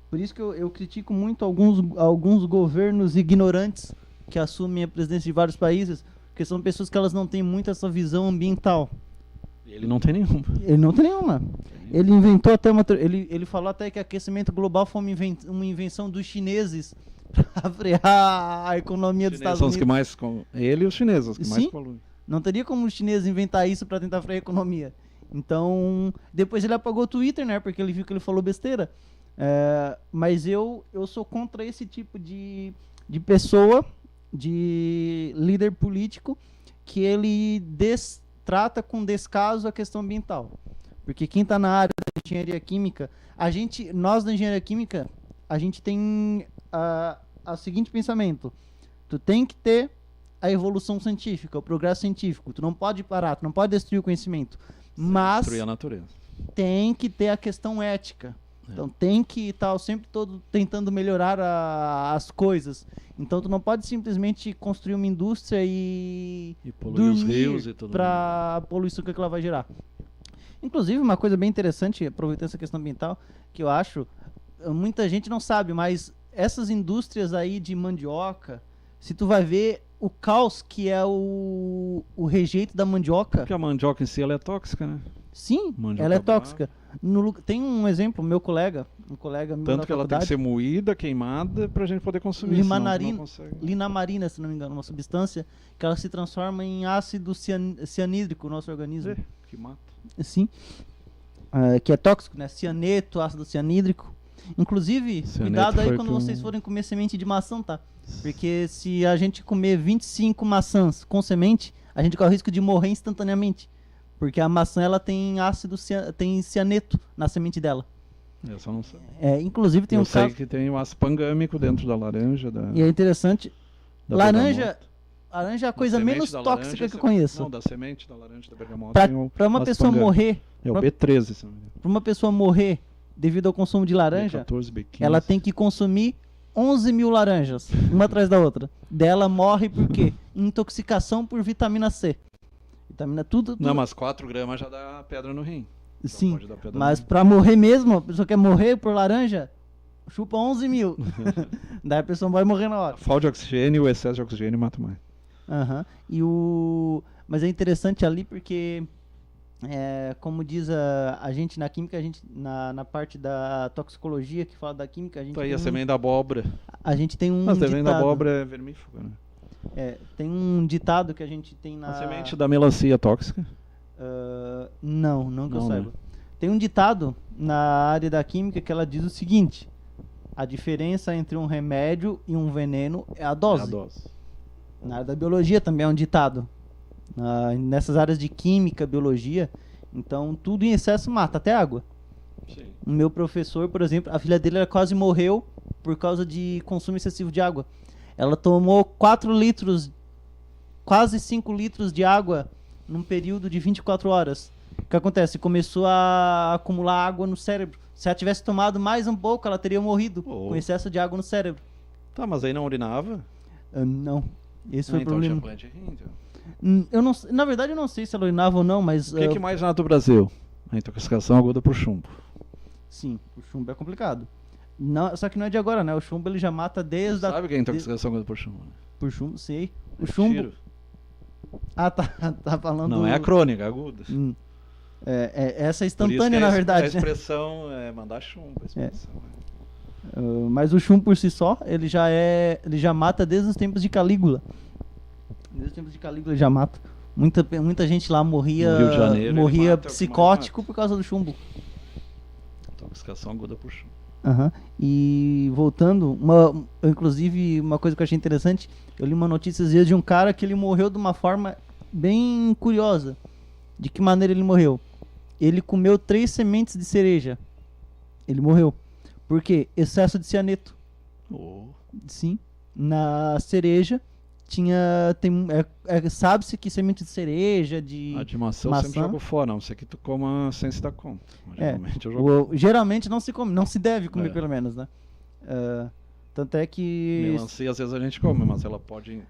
por isso que eu critico muito alguns governos ignorantes que assumem a presidência de vários países, porque são pessoas que elas não têm muito essa visão ambiental. Ele não tem nenhuma. Ele não tem nenhuma. Ele inventou até ele falou até que aquecimento global foi uma invenção dos chineses para frear a economia dos Estados Unidos. São os que mais... Ele e os chineses, os que mais poluem. Não teria como os chineses inventar isso para tentar frear a economia. Então, depois ele apagou o Twitter, né? Porque ele viu que ele falou besteira. Mas eu sou contra esse tipo de pessoa, de líder político, que ele trata com descaso a questão ambiental. Porque quem está na área da engenharia química, nós da engenharia química, a gente tem o seguinte pensamento: tu tem que ter a evolução científica, o progresso científico, tu não pode parar, tu não pode destruir o conhecimento, mas destruir a natureza. Tem que ter a questão ética. Então tem que estar sempre tentando melhorar as coisas. Então tu não pode simplesmente construir uma indústria e poluir os rios e tudo para a poluição que ela vai gerar. Inclusive, uma coisa bem interessante, aproveitando essa questão ambiental, que eu acho, muita gente não sabe, mas essas indústrias aí de mandioca, se tu vai ver o caos que é o rejeito da mandioca... Porque a mandioca em si ela é tóxica, né? Sim, mandioca ela é tóxica. Tem um exemplo, um colega meu tanto que ela tem que ser moída, queimada, pra gente poder consumir. Linamarina, se não me engano, uma substância que ela se transforma em ácido cianídrico no nosso organismo. Que mata. Sim. Que é tóxico, né? Cianeto, ácido cianídrico. Inclusive, cuidado aí quando vocês forem comer semente de maçã, tá? Porque se a gente comer 25 maçãs com semente, a gente corre o risco de morrer instantaneamente. Porque a maçã ela tem tem cianeto na semente dela. Eu só não sei. Inclusive tem eu sei que tem o ácido pangâmico dentro da laranja. E é interessante. Laranja é a coisa semente menos da tóxica laranja, que eu conheço. Não, da semente da laranja da bergamota. Pra uma pessoa morrer, É o B13, se não me engano. pra uma pessoa morrer devido ao consumo de laranja, B14, B15. ela tem que consumir 11 mil laranjas, uma atrás da outra. Dela morre por quê? Intoxicação por vitamina C. Vitamina tudo. Não, mas 4 gramas já dá pedra no rim. Já Sim, pode dar pedra mas no rim. pra morrer mesmo, a pessoa quer morrer por laranja, chupa 11 mil. Daí a pessoa vai morrer na A hora. falta de oxigênio e o excesso de oxigênio mata mais. Aham. Mas é interessante ali porque, como diz a gente na química, a gente, na parte da toxicologia que fala da química, a gente Tá aí tem a semente da abóbora. a gente tem um Mas a semente da ditado. abóbora é vermífuga, né? Tem um ditado que a gente tem na... A semente da melancia tóxica. Não que eu Não, saiba. né? Tem um ditado na área da química que ela diz o seguinte: a diferença entre um remédio e um veneno é a dose. É a dose. Na área da biologia também é um ditado. Nessas áreas de química, biologia, então tudo em excesso mata, até água. Sim. O meu professor, por exemplo, a filha dele ela quase morreu por causa de consumo excessivo de água. Ela tomou 4 litros, quase 5 litros de água num período de 24 horas. O que acontece? Começou a acumular água no cérebro. Se ela tivesse tomado mais um pouco, ela teria morrido com excesso de água no cérebro. Tá, mas aí não urinava? Não. Esse foi o então problema. tinha planta de rim, então. Eu não, na verdade, eu não sei se ela urinava ou não, mas... O que mais mata o Brasil? A intoxicação aguda por chumbo. Sim, o chumbo é complicado. Não, só que não é de agora, né? O chumbo ele já mata desde Sabe o que é intoxicação aguda por chumbo? Né? Por chumbo, sei. O É chumbo... tiro. Ah, tá falando... Não é a crônica, é aguda. Essa é Por isso que instantânea, na verdade. A expressão é mandar chumbo. A expressão, mas o chumbo por si só, ele já mata desde os tempos de Calígula. Desde os tempos de Calígula ele já mata. Muita gente lá morria, No Rio de Janeiro, ele morria mata, é o que psicótico mais por causa do chumbo. Intoxicação aguda por chumbo. E voltando, inclusive uma coisa que eu achei interessante, eu li uma notícia esses dias de um cara que ele morreu de uma forma bem curiosa. De que maneira ele morreu? Ele comeu 3 sementes de cereja. Ele morreu. Por quê? Excesso de cianeto. Sim. Na cereja sabe-se que semente de cereja, de A de maçã eu maçã, sempre jogo fora, não sei que tu coma sem se dar conta. Geralmente eu jogo. Geralmente não se come, não se deve comer pelo menos, né? Tanto é que... Melancia às vezes a gente come, mas ela pode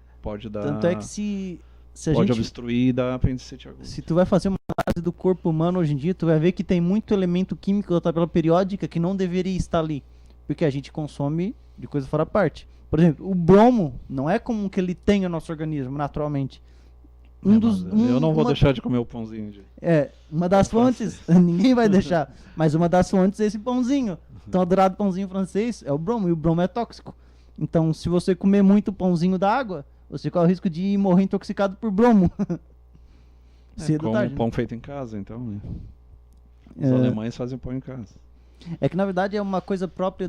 dar... Tanto é que se a pode gente... obstruir e dar apendicite aguda. Se tu vai fazer uma análise do corpo humano hoje em dia, tu vai ver que tem muito elemento químico da tabela periódica que não deveria estar ali. Porque a gente consome de coisa fora parte. Por exemplo, o bromo não é comum que ele tenha no nosso organismo, naturalmente. Eu não vou deixar de comer o pãozinho. Uma das fontes, ninguém vai deixar, mas uma das fontes é esse pãozinho. Então, adorado pãozinho francês é o bromo, e o bromo é tóxico. Então, se você comer muito pãozinho da água, você corre o risco de morrer intoxicado por bromo. Cedo ou tarde, pão feito em casa, então, né? Os alemães fazem pão em casa. É que na verdade é uma coisa própria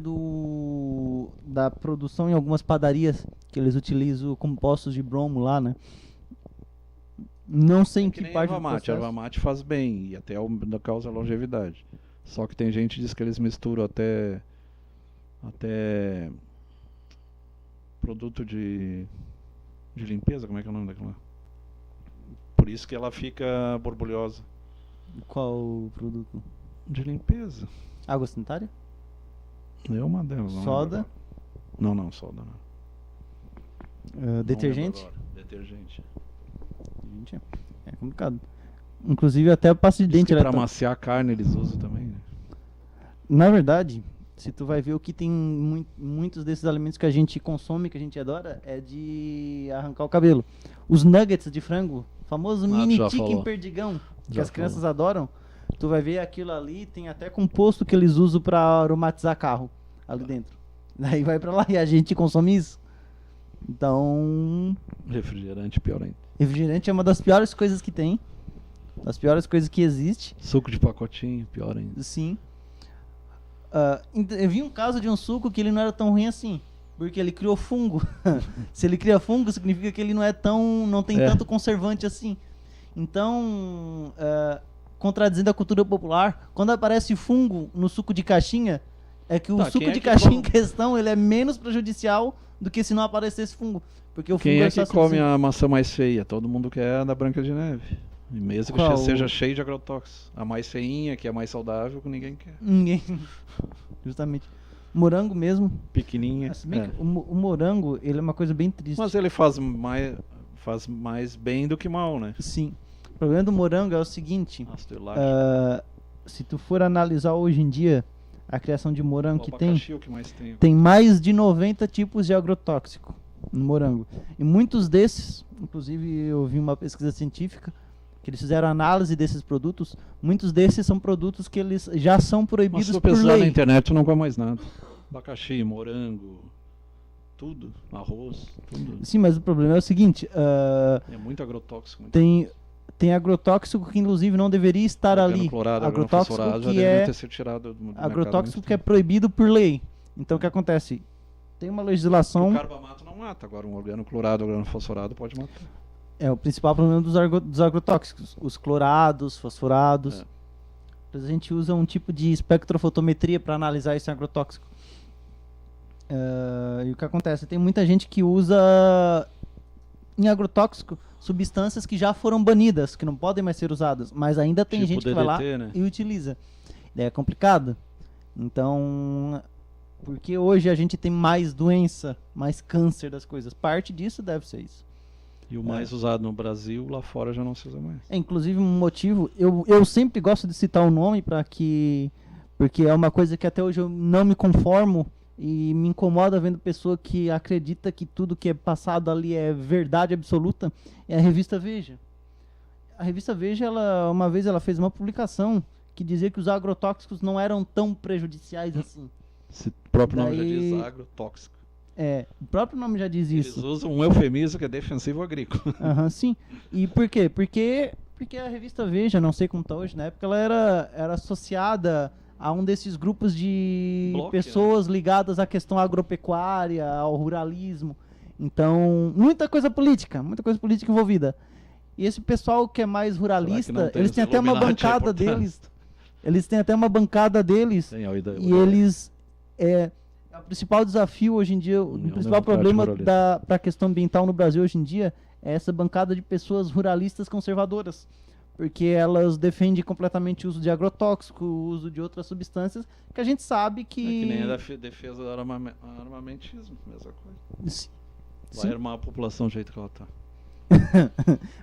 da produção em algumas padarias que eles utilizam compostos de bromo lá, né? Não sei em que parte do processo. A erva mate faz bem e até causa longevidade. Só que tem gente que diz que eles misturam até produto de limpeza, como é que é o nome daquela? Por isso que ela fica borbulhosa. Qual produto? De limpeza. Água sanitária? É uma delas. Soda? Não, soda não. Detergente? Detergente. É complicado. Inclusive até a pasta de dente. Para amaciar a carne eles usam também, né? Na verdade, se tu vai ver o que tem muitos desses alimentos que a gente consome, que a gente adora, é de arrancar o cabelo. Os nuggets de frango, famoso mini chicken perdigão, que as crianças adoram. Tu vai ver aquilo ali, tem até composto que eles usam para aromatizar carro ali dentro. Daí vai para lá e a gente consome isso. Então... Refrigerante pior ainda. Refrigerante é uma das piores coisas que tem. Das piores coisas que existe. Suco de pacotinho, pior ainda. Sim. Eu vi um caso de um suco que ele não era tão ruim assim. Porque ele criou fungo. Se ele cria fungo, significa que ele não tem tanto conservante assim. Então... contradizendo a cultura popular, quando aparece fungo no suco de caixinha, é que o suco de caixinha em questão ele é menos prejudicial do que se não aparecesse fungo. Porque o fungo Quem é só que come assim. a maçã mais feia? Todo mundo quer a da Branca de Neve. E mesmo Qual? que seja cheio de agrotóxicos. A mais feinha, que é mais saudável, ninguém quer. Ninguém. Justamente. Morango mesmo. Pequenininha. Se bem que o morango, ele é uma coisa bem triste. Mas ele faz mais bem do que mal, né? Sim. O problema do morango é o seguinte. Ácido lático. Se tu for analisar hoje em dia a criação de morango O que abacaxi é o que mais tem. tem mais de 90 tipos de agrotóxico no morango. E muitos desses, inclusive eu vi uma pesquisa científica que eles fizeram análise desses produtos, muitos desses são produtos que eles já são Mas proibidos se tu por pesquisar na lei. internet, tu não come mais nada. Abacaxi, morango, tudo, arroz, tudo. Sim, mas o problema é o seguinte, É muito agrotóxico. Muito tem agrotóxico que inclusive não deveria estar ali. Clorado, Agrotóxico já que deveria é ter sido tirado do mercado há agrotóxico muito que é proibido por lei. Então o que acontece? Tem uma legislação. O carbamato não mata, agora um organoclorado, organofosforado pode matar. É o principal problema dos agrotóxicos, os clorados, fosforados. A gente usa um tipo de espectrofotometria para analisar esse agrotóxico. E o que acontece? Tem muita gente que usa em agrotóxico substâncias que já foram banidas, que não podem mais ser usadas, mas ainda tem Tipo gente que vai lá DDT, né? e utiliza. Daí é complicado. Então, porque hoje a gente tem mais doença, mais câncer das coisas. Parte disso deve ser isso. E o mais usado no Brasil, lá fora já não se usa mais. Inclusive um motivo, eu sempre gosto de citar o nome porque é uma coisa que até hoje eu não me conformo e me incomoda vendo pessoa que acredita que tudo que é passado ali é verdade absoluta, é a revista Veja. A revista Veja, uma vez ela fez uma publicação que dizia que os agrotóxicos não eram tão prejudiciais assim. Esse próprio nome já Daí- diz agrotóxico. O próprio nome já diz Eles isso. usam um eufemismo que é defensivo agrícola. Aham, sim. E por quê? Porque a revista Veja, não sei como está hoje, na época ela era associada a um desses grupos de Bloco, pessoas ligadas à questão agropecuária, ao ruralismo. Então, muita coisa política envolvida. E esse pessoal que é mais ruralista, eles têm até uma bancada deles. Eles têm até uma bancada deles. Tem a ideia. E eles... o principal desafio hoje em dia, o principal problema para a questão ambiental no Brasil hoje em dia é essa bancada de pessoas ruralistas conservadoras. Porque elas defendem completamente o uso de agrotóxico, o uso de outras substâncias, que a gente sabe que... É que nem a defesa do armamentismo, mesma coisa. Vai Sim. armar a população do jeito que ela tá.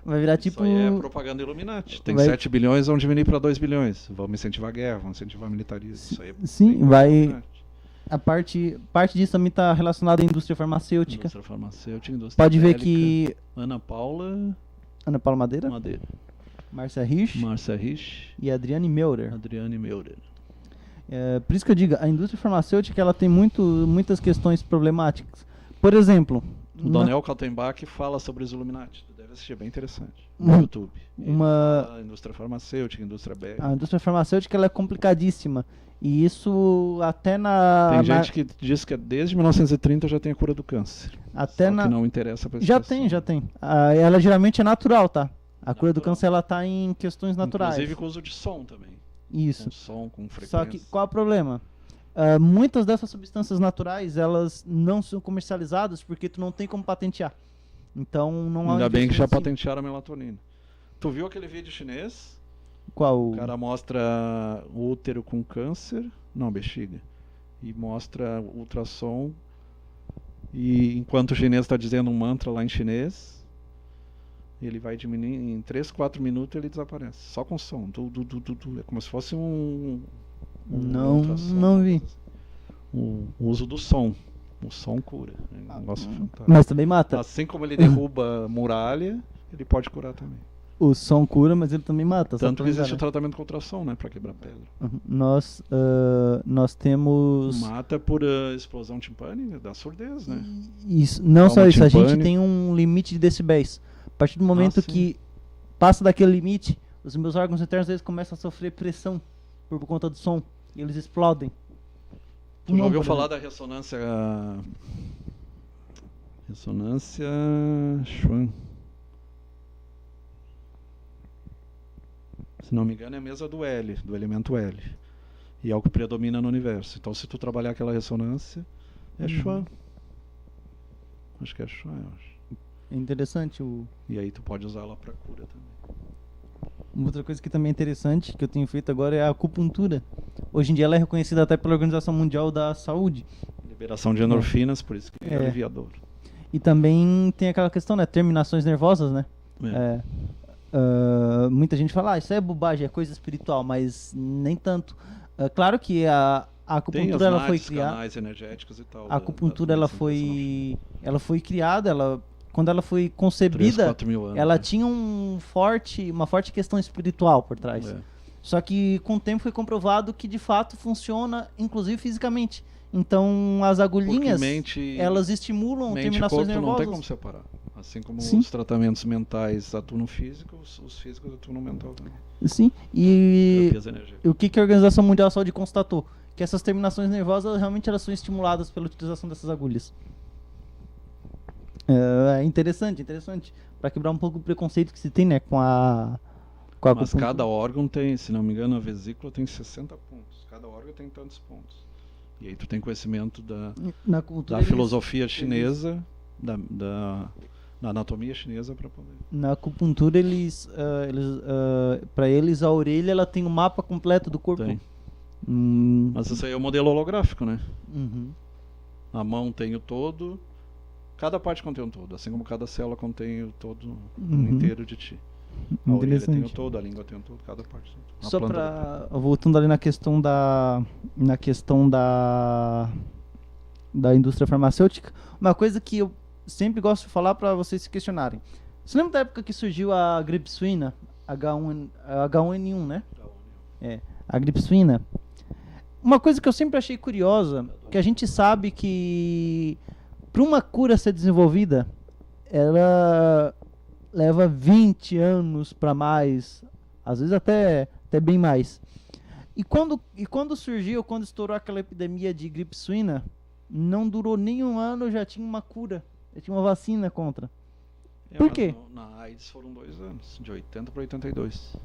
Vai virar Isso tipo... aí é propaganda Illuminati. Tem Vai- 7 bilhões, vão diminuir para 2 bilhões. Vamos incentivar a guerra, vamos incentivar militarismo. Isso aí é Sim, bem vai... Illuminati. A parte disso também está relacionada à indústria farmacêutica. Indústria farmacêutica, indústria Pode ver bélica. que Ana Paula Ana Paula Madeira, Madeira, Márcia Rich Márcia Rich, e Adriane Meurer. Adriane Meurer. Por isso que eu digo, a indústria farmacêutica ela tem muitas questões problemáticas. Por exemplo, O Donel Kaltenbach fala sobre os Illuminati. Tu deve assistir, é bem interessante. Uma- No YouTube. Ele uma- fala indústria farmacêutica, indústria bélica. a indústria farmacêutica ela é complicadíssima. E isso até na... Tem gente que diz que desde 1930 já tem a cura do câncer. Até Só na... que não interessa pra essa Já pessoa. tem, já tem. Ela geralmente é natural, tá? A cura do Natural. câncer ela tá em questões naturais. Inclusive com uso de som também. Isso. Com som, com frequência. Só que qual é o problema? Muitas dessas substâncias naturais, elas não são comercializadas porque tu não tem como patentear. Então não há Ainda bem que já investimento em cima. patentearam a melatonina. Tu viu aquele vídeo chinês? Qual? O cara mostra o útero com câncer, não, bexiga, e mostra ultrassom, e enquanto o chinês está dizendo um mantra lá em chinês, ele vai diminuir, em 3, 4 minutos ele desaparece, só com som, é como se fosse um Não, ultrassom, não vi. O uso do som, o som cura, é um negócio fantástico. Mas também mata. Assim como ele derruba a muralha, ele pode curar também. O som cura, mas ele também mata. só Tanto pra que existe o avisar, tratamento com ultrassom, né, para quebrar pedra. né? Nós temos... Mata por explosão timpânica, dá surdez, né? Isso, não Trauma só isso, a gente timpânico. tem um limite de decibéis. A partir do momento sim. que passa daquele limite, os meus órgãos internos eles começam a sofrer pressão por conta do som. E eles explodem. Tu já ouviu por falar exemplo. da ressonância... Ressonância... Schwann. Se não me engano é a mesa do L, do elemento L. E é o que predomina no universo. Então se tu trabalhar aquela ressonância, é Schwann. Acho que é chá, eu acho. É interessante. E aí tu pode usar ela para cura também. Uma outra coisa que também é interessante, que eu tenho feito agora, é a acupuntura. Hoje em dia ela é reconhecida até pela Organização Mundial da Saúde. Liberação de endorfinas, por isso que é aliviador. E também tem aquela questão, né? Terminações nervosas, né? Muita gente fala, isso é bobagem, é coisa espiritual, mas nem tanto. Claro que a acupuntura ela foi criada. Canais energéticos e tal. A acupuntura ela foi criada, quando ela foi concebida, 3, 4 mil anos, ela tinha uma forte questão espiritual por trás. Só que com o tempo foi comprovado que de fato funciona, inclusive fisicamente. Então as agulhinhas, elas estimulam terminações nervosas. Não tem como separar. Assim como os tratamentos mentais atuam no físico, os físicos atuam no mental também. Sim, e o que a Organização Mundial da Saúde constatou? Que essas terminações nervosas realmente elas são estimuladas pela utilização dessas agulhas. É interessante, para quebrar um pouco o preconceito que se tem, né, com a Mas cada órgão tem, se não me engano, a vesícula tem 60 pontos. Cada órgão tem tantos pontos. E aí tu tem conhecimento da filosofia chinesa, da anatomia chinesa para poder. Na acupuntura para eles a orelha ela tem o mapa completo do corpo. Tem. Mas isso aí é o modelo holográfico, né? A mão tem o todo, cada parte contém o todo, assim como cada célula contém o todo inteiro de ti. A orelha tem o todo, a língua tem o todo, cada parte tem o todo. Só para voltando ali na questão da indústria farmacêutica, uma coisa que eu sempre gosto de falar para vocês se questionarem. Você lembra da época que surgiu a gripe suína, H1N1, né? A gripe suína. Uma coisa que eu sempre achei curiosa, que a gente sabe que para uma cura ser desenvolvida, ela leva 20 anos para mais, às vezes até bem mais. E quando surgiu, quando estourou aquela epidemia de gripe suína, não durou nem um ano, já tinha uma cura, já tinha uma vacina contra. Por quê? Na AIDS foram 2 anos, de 80 para 82.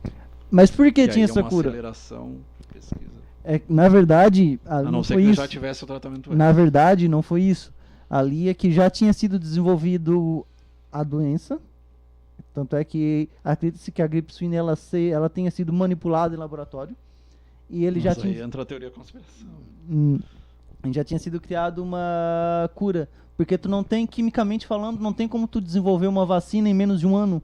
Mas por que tinha essa cura? Aceleração de pesquisa. Na verdade, a não ser que já tivesse o tratamento antes. Na verdade, não foi isso. Ali é que já tinha sido desenvolvido a doença. Tanto é que acredita-se que a gripe suína ela tenha sido manipulada em laboratório. E ele já tinha. Aí entra a teoria da conspiração. Já tinha sido criado uma cura. Porque tu não tem, quimicamente falando, não tem como tu desenvolver uma vacina em menos de um ano.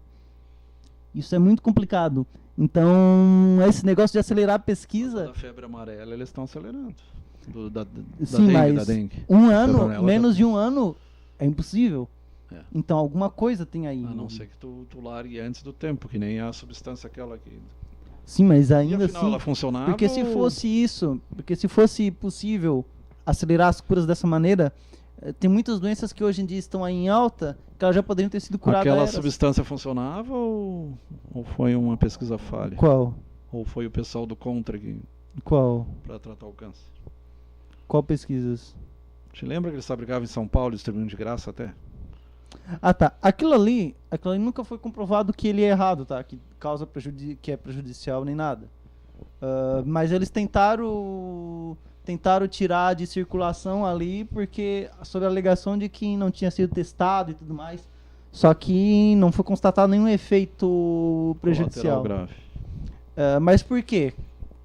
Isso é muito complicado. Então, esse negócio de acelerar a pesquisa... Da febre amarela, eles estão acelerando. Sim, da dengue. Um ano, menos de um ano, é impossível. É. Então, alguma coisa tem aí. A não ser que tu largue antes do tempo, que nem a substância aquela aqui. Sim, mas ainda assim... ela funcionava, porque se fosse isso, porque se fosse possível acelerar as curas dessa maneira... Tem muitas doenças que hoje em dia estão aí em alta, que elas já poderiam ter sido curadas. Aquela substância funcionava ou foi uma pesquisa falha? Qual? Ou foi o pessoal do Contra Qual? Para tratar o câncer? Qual pesquisas? Te lembra que eles fabricavam em São Paulo, distribuindo de graça até? Ah, tá. Aquilo ali nunca foi comprovado que ele é errado, tá? Que que é prejudicial nem nada. Mas eles tentaram tirar de circulação ali porque sob a alegação de que não tinha sido testado e tudo mais. Só que não foi constatado nenhum efeito prejudicial. Grave. Mas por quê?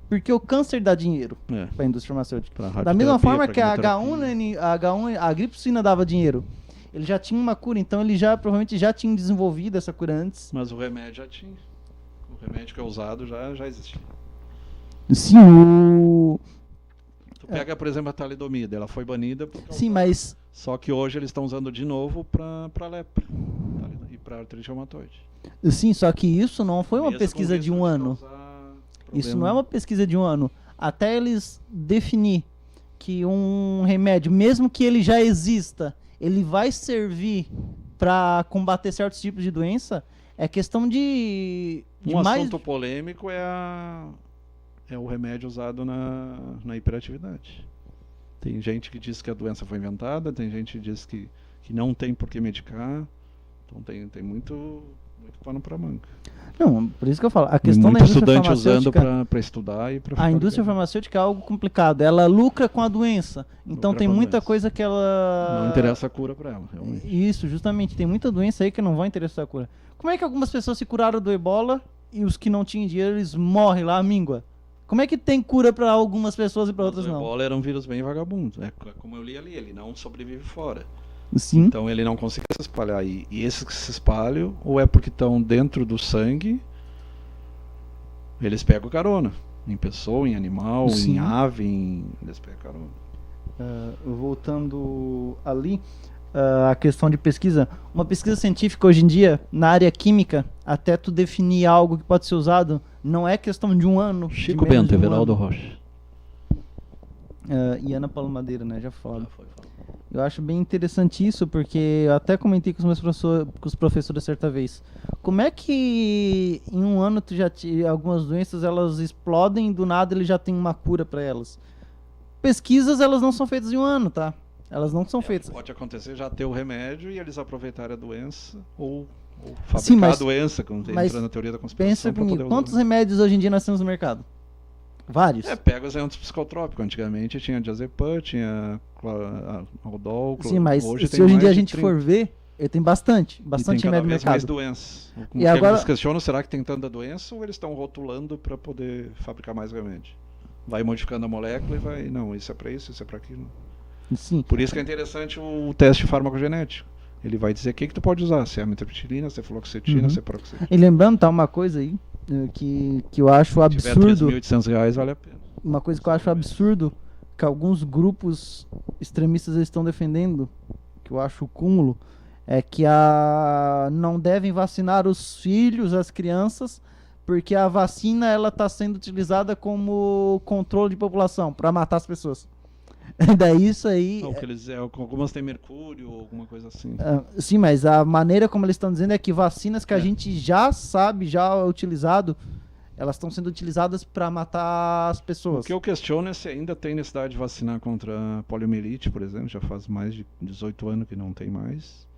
Porque o câncer dá dinheiro para a indústria farmacêutica. Da mesma forma que a gripe suína dava dinheiro. Ele já tinha uma cura, então ele provavelmente já tinha desenvolvido essa cura antes. Mas o remédio já tinha. O remédio que é usado já existia. Sim, Tu pega, por exemplo, a talidomida, ela foi banida Sim, mas... Só que hoje eles estão usando de novo para lepra e para artrite reumatoide. Sim, só que isso não foi uma pesquisa de um ano. Isso não é uma pesquisa de um ano. Até eles definir que um remédio, mesmo que ele já exista, ele vai servir para combater certos tipos de doença, é questão de assunto polêmico é o remédio usado na hiperatividade. Tem gente que diz que a doença foi inventada, tem gente que diz que não tem por que medicar. Então tem muito muito pano para manga. Não, por isso que eu falo. A E questão da muito indústria estudante usando farmacêutica, para estudar e para a indústria farmacêutica é algo complicado. Ela lucra com a doença. Então Lucra tem com a muita doença. coisa que ela... Não interessa a cura para ela, realmente. Isso, justamente. Tem muita doença aí que não vai interessar a cura. Como é que algumas pessoas se curaram do ebola e os que não tinham dinheiro, eles morrem lá, míngua? Como é que tem cura para algumas pessoas e para outras Mas o não? ebola era um vírus bem vagabundo. É como eu li ali, ele não sobrevive fora. Sim. Então ele não consegue se espalhar. E esses que se espalham, ou é porque estão dentro do sangue, eles pegam carona. Em pessoa, em animal, Sim. em ave, eles pegam carona. Voltando ali, a questão de pesquisa. Uma pesquisa científica hoje em dia, na área química, até tu definir algo que pode ser usado, não é questão de um ano. de Chico menos Bento, de um Everaldo ano. Rocha. E Ana Paula Madeira, né? Já falado. Foi falado. Eu acho bem interessante isso, porque eu até comentei com os professores certa vez. Como é que em um ano tu já algumas doenças elas explodem e do nada ele já tem uma cura para elas? Pesquisas elas não são feitas em um ano, tá? Elas não são feitas. Pode acontecer já ter o remédio e eles aproveitarem a doença ou fabricar Sim, mas- a doença, como mas entra na teoria da conspiração. Pensa pra comigo, poder usar. quantos remédios hoje em dia nós temos no mercado? Vários. Pega os antipsicotrópicos. Antigamente tinha diazepam, tinha Aldol. Sim, mas se tem hoje em mais dia a de gente 30. for ver, tem bastante E tem cada remédio no vez mais mercado. doenças. O E que agora- eles questionam, será que tem tanta doença ou eles estão rotulando para poder fabricar mais remédio? Vai modificando a molécula e vai, não, isso é para isso é para aquilo. Sim. Por isso que é interessante o teste farmacogenético. Ele vai dizer o que tu pode usar, se é amitriptilina, se é fluoxetina, Uhum. se é paroxetina. E lembrando, tá, uma coisa aí que eu acho Se tiver absurdo. R$3.800, vale a pena. Uma coisa que eu acho absurdo, que alguns grupos extremistas estão defendendo, que eu acho o cúmulo, é que não devem vacinar os filhos, as crianças, porque a vacina ela está sendo utilizada como controle de população, para matar as pessoas. Daí isso aí... Não, que eles, algumas têm mercúrio ou alguma coisa assim. Sim, mas a maneira como eles estão dizendo é que vacinas que a gente já sabe, já é utilizado, elas estão sendo utilizadas para matar as O pessoas. que eu questiono é se ainda tem necessidade de vacinar contra a poliomielite, por exemplo. Já faz mais de 18 anos que não tem mais.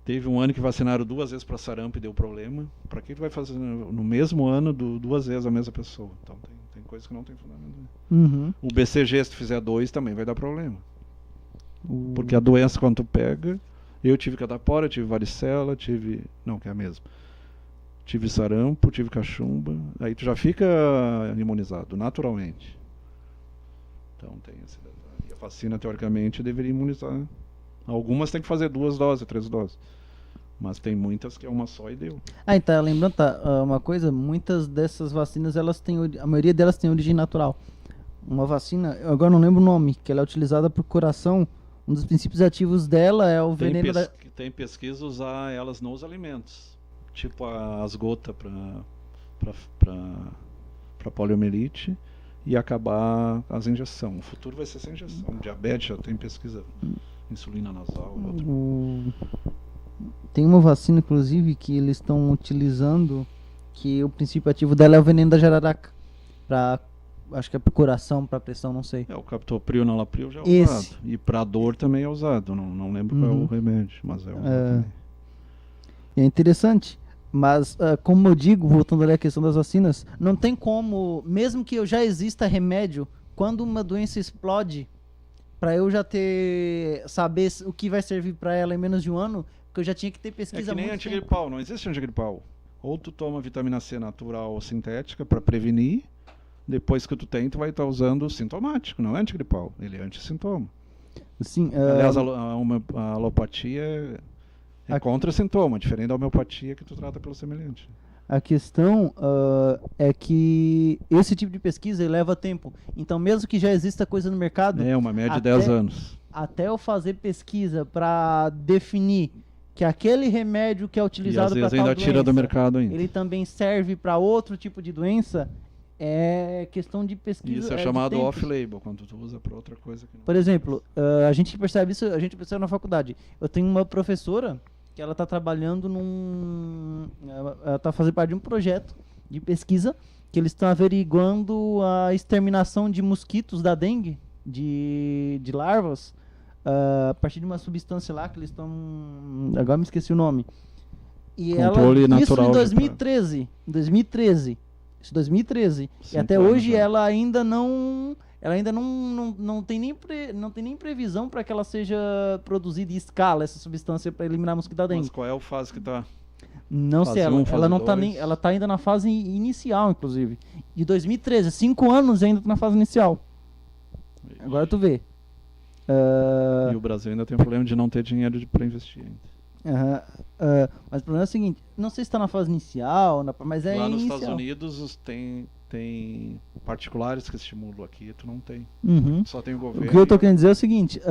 Teve um ano que vacinaram 2 vezes para sarampo e deu problema. Para que tu vai fazer no mesmo ano 2 vezes a mesma pessoa? Então tem coisas que não tem fundamento. Uhum. O BCG, se tu fizer 2, também vai dar problema. Porque a doença, quando tu pega... Eu tive catapora, tive varicela, tive... Não, que é a mesma. Tive sarampo, tive cachumba. Aí tu já fica imunizado, naturalmente. Então tem esse detalhe. E a vacina, teoricamente, deveria imunizar. Algumas tem que fazer 2 doses, 3 doses. Mas tem muitas que é uma só e deu. Então, lembrando, uma coisa, muitas dessas vacinas, a maioria delas tem origem natural. Uma vacina, eu agora não lembro o nome, que ela é utilizada por coração, um dos princípios ativos dela é o veneno da... Tem pesquisa usar elas nos alimentos. Tipo as gotas para poliomielite e acabar as injeções. O futuro vai ser sem injeção. Diabetes já tem pesquisa. Insulina nasal. Tem uma vacina, inclusive, que eles estão utilizando, que o princípio ativo dela é o veneno da jararaca. Acho que é para coração, para pressão, não sei. O captopril, nalapril já é Esse. usado. E para dor também é usado. Não lembro qual é o remédio, mas é usado também. É interessante. Mas, como eu digo, voltando ali à questão das vacinas, não tem como, mesmo que já exista remédio, quando uma doença explode, para eu já saber o que vai servir para ela em menos de um ano, que eu já tinha que ter pesquisa É que nem muito tempo. antigripal, não existe antigripal. Ou tu toma vitamina C natural ou sintética para prevenir, depois que tu tem, tu vai estar usando o sintomático, não é antigripal, ele é antissintoma. Sim, Aliás, a alopatia é contra sintoma, diferente da homeopatia que tu trata pelo semelhante. a questão é que esse tipo de pesquisa ele leva tempo. Então, mesmo que já exista coisa no mercado, É uma média de até- 10 anos. até eu fazer pesquisa para definir que aquele remédio que é E às utilizado para vezes tal ainda tira do doença, mercado ainda. ele também serve para outro tipo de doença, é questão de pesquisa. Isso é de chamado tempos. off-label, quando tu usa para outra coisa. Que não Por exemplo, a gente percebe isso, a gente percebe na faculdade. Eu tenho uma professora que ela está trabalhando ela está fazendo parte de um projeto de pesquisa que eles estão averiguando a exterminação de mosquitos da dengue, de larvas, a partir de uma substância lá que eles estão... Agora me esqueci o nome. E Controle isso natural em de 2013. 2013. Isso em 2013. E 5 até anos hoje já. ela ainda não. Ela ainda não tem nem não tem nem previsão para que ela seja produzida em escala, essa substância para eliminar mosquito da dengue. Mas qual é o fase que tá? Não sei, Fase 1, ela fase não tá 2? nem. Ela tá ainda na fase inicial, inclusive. De 2013, 5 anos ainda na fase inicial. Agora tu vê. E o Brasil ainda tem o problema de não ter dinheiro para investir ainda. Mas o problema é o seguinte, não sei se está na fase inicial, mas é Lá nos inicial. Estados Unidos tem particulares que estimulam, aqui tu não tem. Uhum. Só tem o O governo. que eu tô querendo dizer é o seguinte,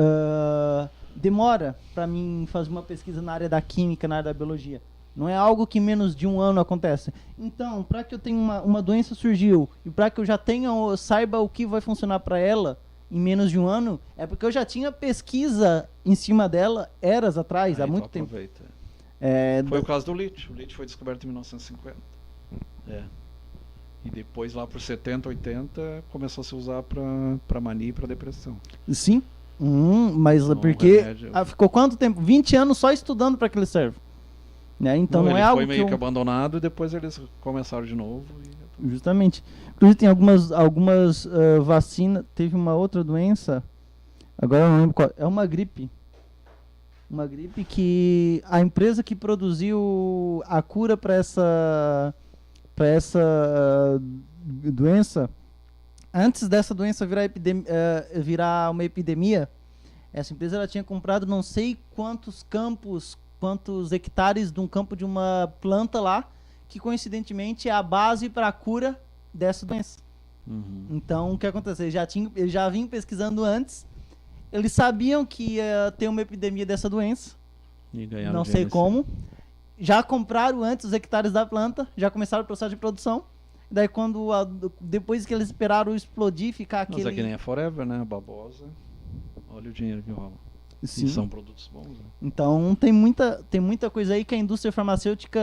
demora para mim fazer uma pesquisa na área da química, na área da biologia. Não é algo que em menos de um ano acontece. Então, para que eu tenha uma doença surgiu e para que eu já saiba o que vai funcionar para ela em menos de um ano, é porque eu já tinha pesquisa em cima dela eras atrás, há muito tempo. Foi o caso do lítio. O lítio foi descoberto em 1950. E depois, lá por 70, 80, começou a se usar para mania e para depressão. Sim, mas porque ficou quanto tempo? 20 anos só estudando para que ele serve. Né? Então não é algo foi meio que abandonado e depois eles começaram de novo. Justamente. Inclusive tem algumas vacinas. Teve uma outra doença, agora eu não lembro qual. É uma gripe. Uma gripe que a empresa que produziu a cura para essa doença, antes dessa doença virar uma epidemia, essa empresa ela tinha comprado não sei quantos hectares de um campo de uma planta lá, que coincidentemente é a base para a cura dessa doença. Então, o que aconteceu? Eles já vinham pesquisando antes, eles sabiam que ia ter uma epidemia dessa doença, não sei como, já compraram antes os hectares da planta, já começaram o processo de produção, daí depois que eles esperaram explodir, ficar aquele... Mas é que nem a Forever, né? A babosa, olha o dinheiro que rola. Sim. E são produtos bons, né? Então tem muita coisa aí que a indústria farmacêutica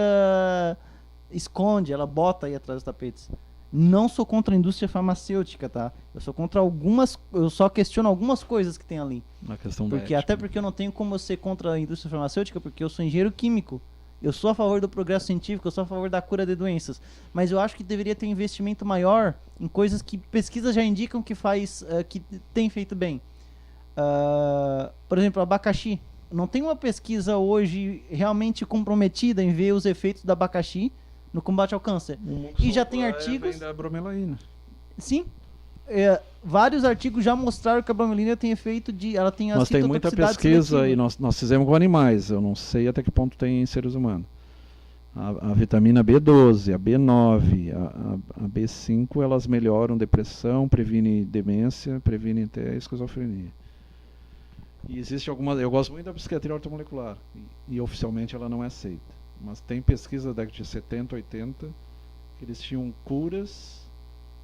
esconde, ela bota aí atrás dos tapetes. Não sou contra a indústria farmacêutica, tá? Eu só questiono algumas coisas que tem ali. Na questão até porque eu não tenho como ser contra a indústria farmacêutica, porque eu sou engenheiro químico. Eu sou a favor do progresso científico, eu sou a favor da cura de doenças. Mas eu acho que deveria ter investimento maior em coisas que pesquisas já indicam que que tem feito bem. Por exemplo, abacaxi. Não tem uma pesquisa hoje realmente comprometida em ver os efeitos do abacaxi no combate ao câncer. E já tem artigos... da bromelaína. Sim. Vários artigos já mostraram que a bromelina tem efeito de... Ela tem Mas tem muita pesquisa e nós fizemos com animais. Eu não sei até que ponto tem em seres humanos. A vitamina B12, a B9, a B5, elas melhoram depressão, previnem demência, previnem até esquizofrenia. E existe algumas... Eu gosto muito da psiquiatria ortomolecular. E oficialmente ela não é aceita. Mas tem pesquisa da década de 70, 80, que eles tinham curas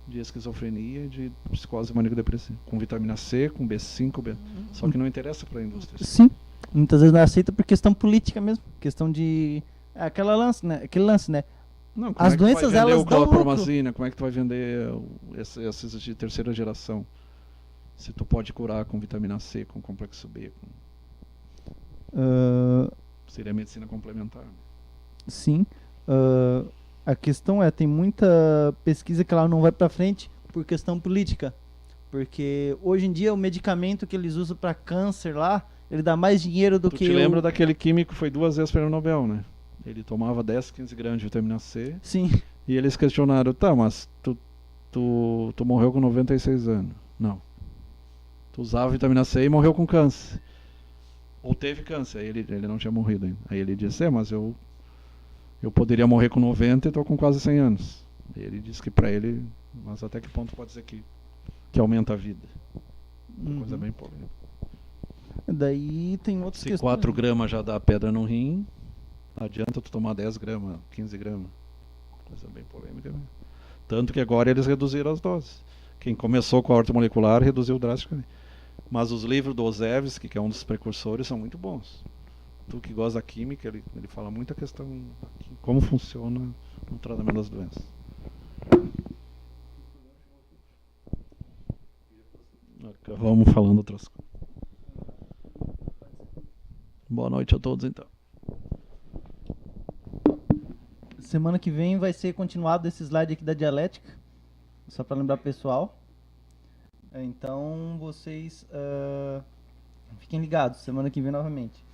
de esquizofrenia e de psicose maníaco-depressiva. Com vitamina C, com B5, só que não interessa para a indústria. Sim. Muitas vezes não é aceita por questão política mesmo. Questão de... Aquele lance, né? Não, as doenças, elas dão lucro. Como é que tu vai vender esses de terceira geração? Se tu pode curar com vitamina C, com complexo B. Seria medicina complementar. Sim. A questão tem muita pesquisa que ela não vai para frente por questão política. Porque hoje em dia o medicamento que eles usam para câncer lá, ele dá mais dinheiro do que... Tu te lembra daquele químico que foi 2 vezes prêmio Nobel, né? Ele tomava 10, 15 gramas de vitamina C. Sim. E eles questionaram, mas tu morreu com 96 anos. Não. Tu usava vitamina C e morreu com câncer. Ou teve câncer, aí ele não tinha morrido ainda. Aí ele disse, mas eu poderia morrer com 90 e estou com quase 100 anos. E ele disse que para ele, mas até que ponto pode dizer que aumenta a vida? Uma coisa bem polêmica. Daí tem outros questões. Se 4 gramas já dá pedra no rim, adianta tu tomar 10 gramas, 15 gramas. Coisa bem polêmica, né? Tanto que agora eles reduziram as doses. Quem começou com a ortomolecular reduziu drasticamente. Mas os livros do Ozevsky, que é um dos precursores, são muito bons. Tu que gosta da química, ele fala muita questão de como funciona o tratamento das doenças. Vamos falando outras coisas. Boa noite a todos, então. Semana que vem vai ser continuado esse slide aqui da dialética, só para lembrar o pessoal. Então, vocês fiquem ligados, semana que vem novamente.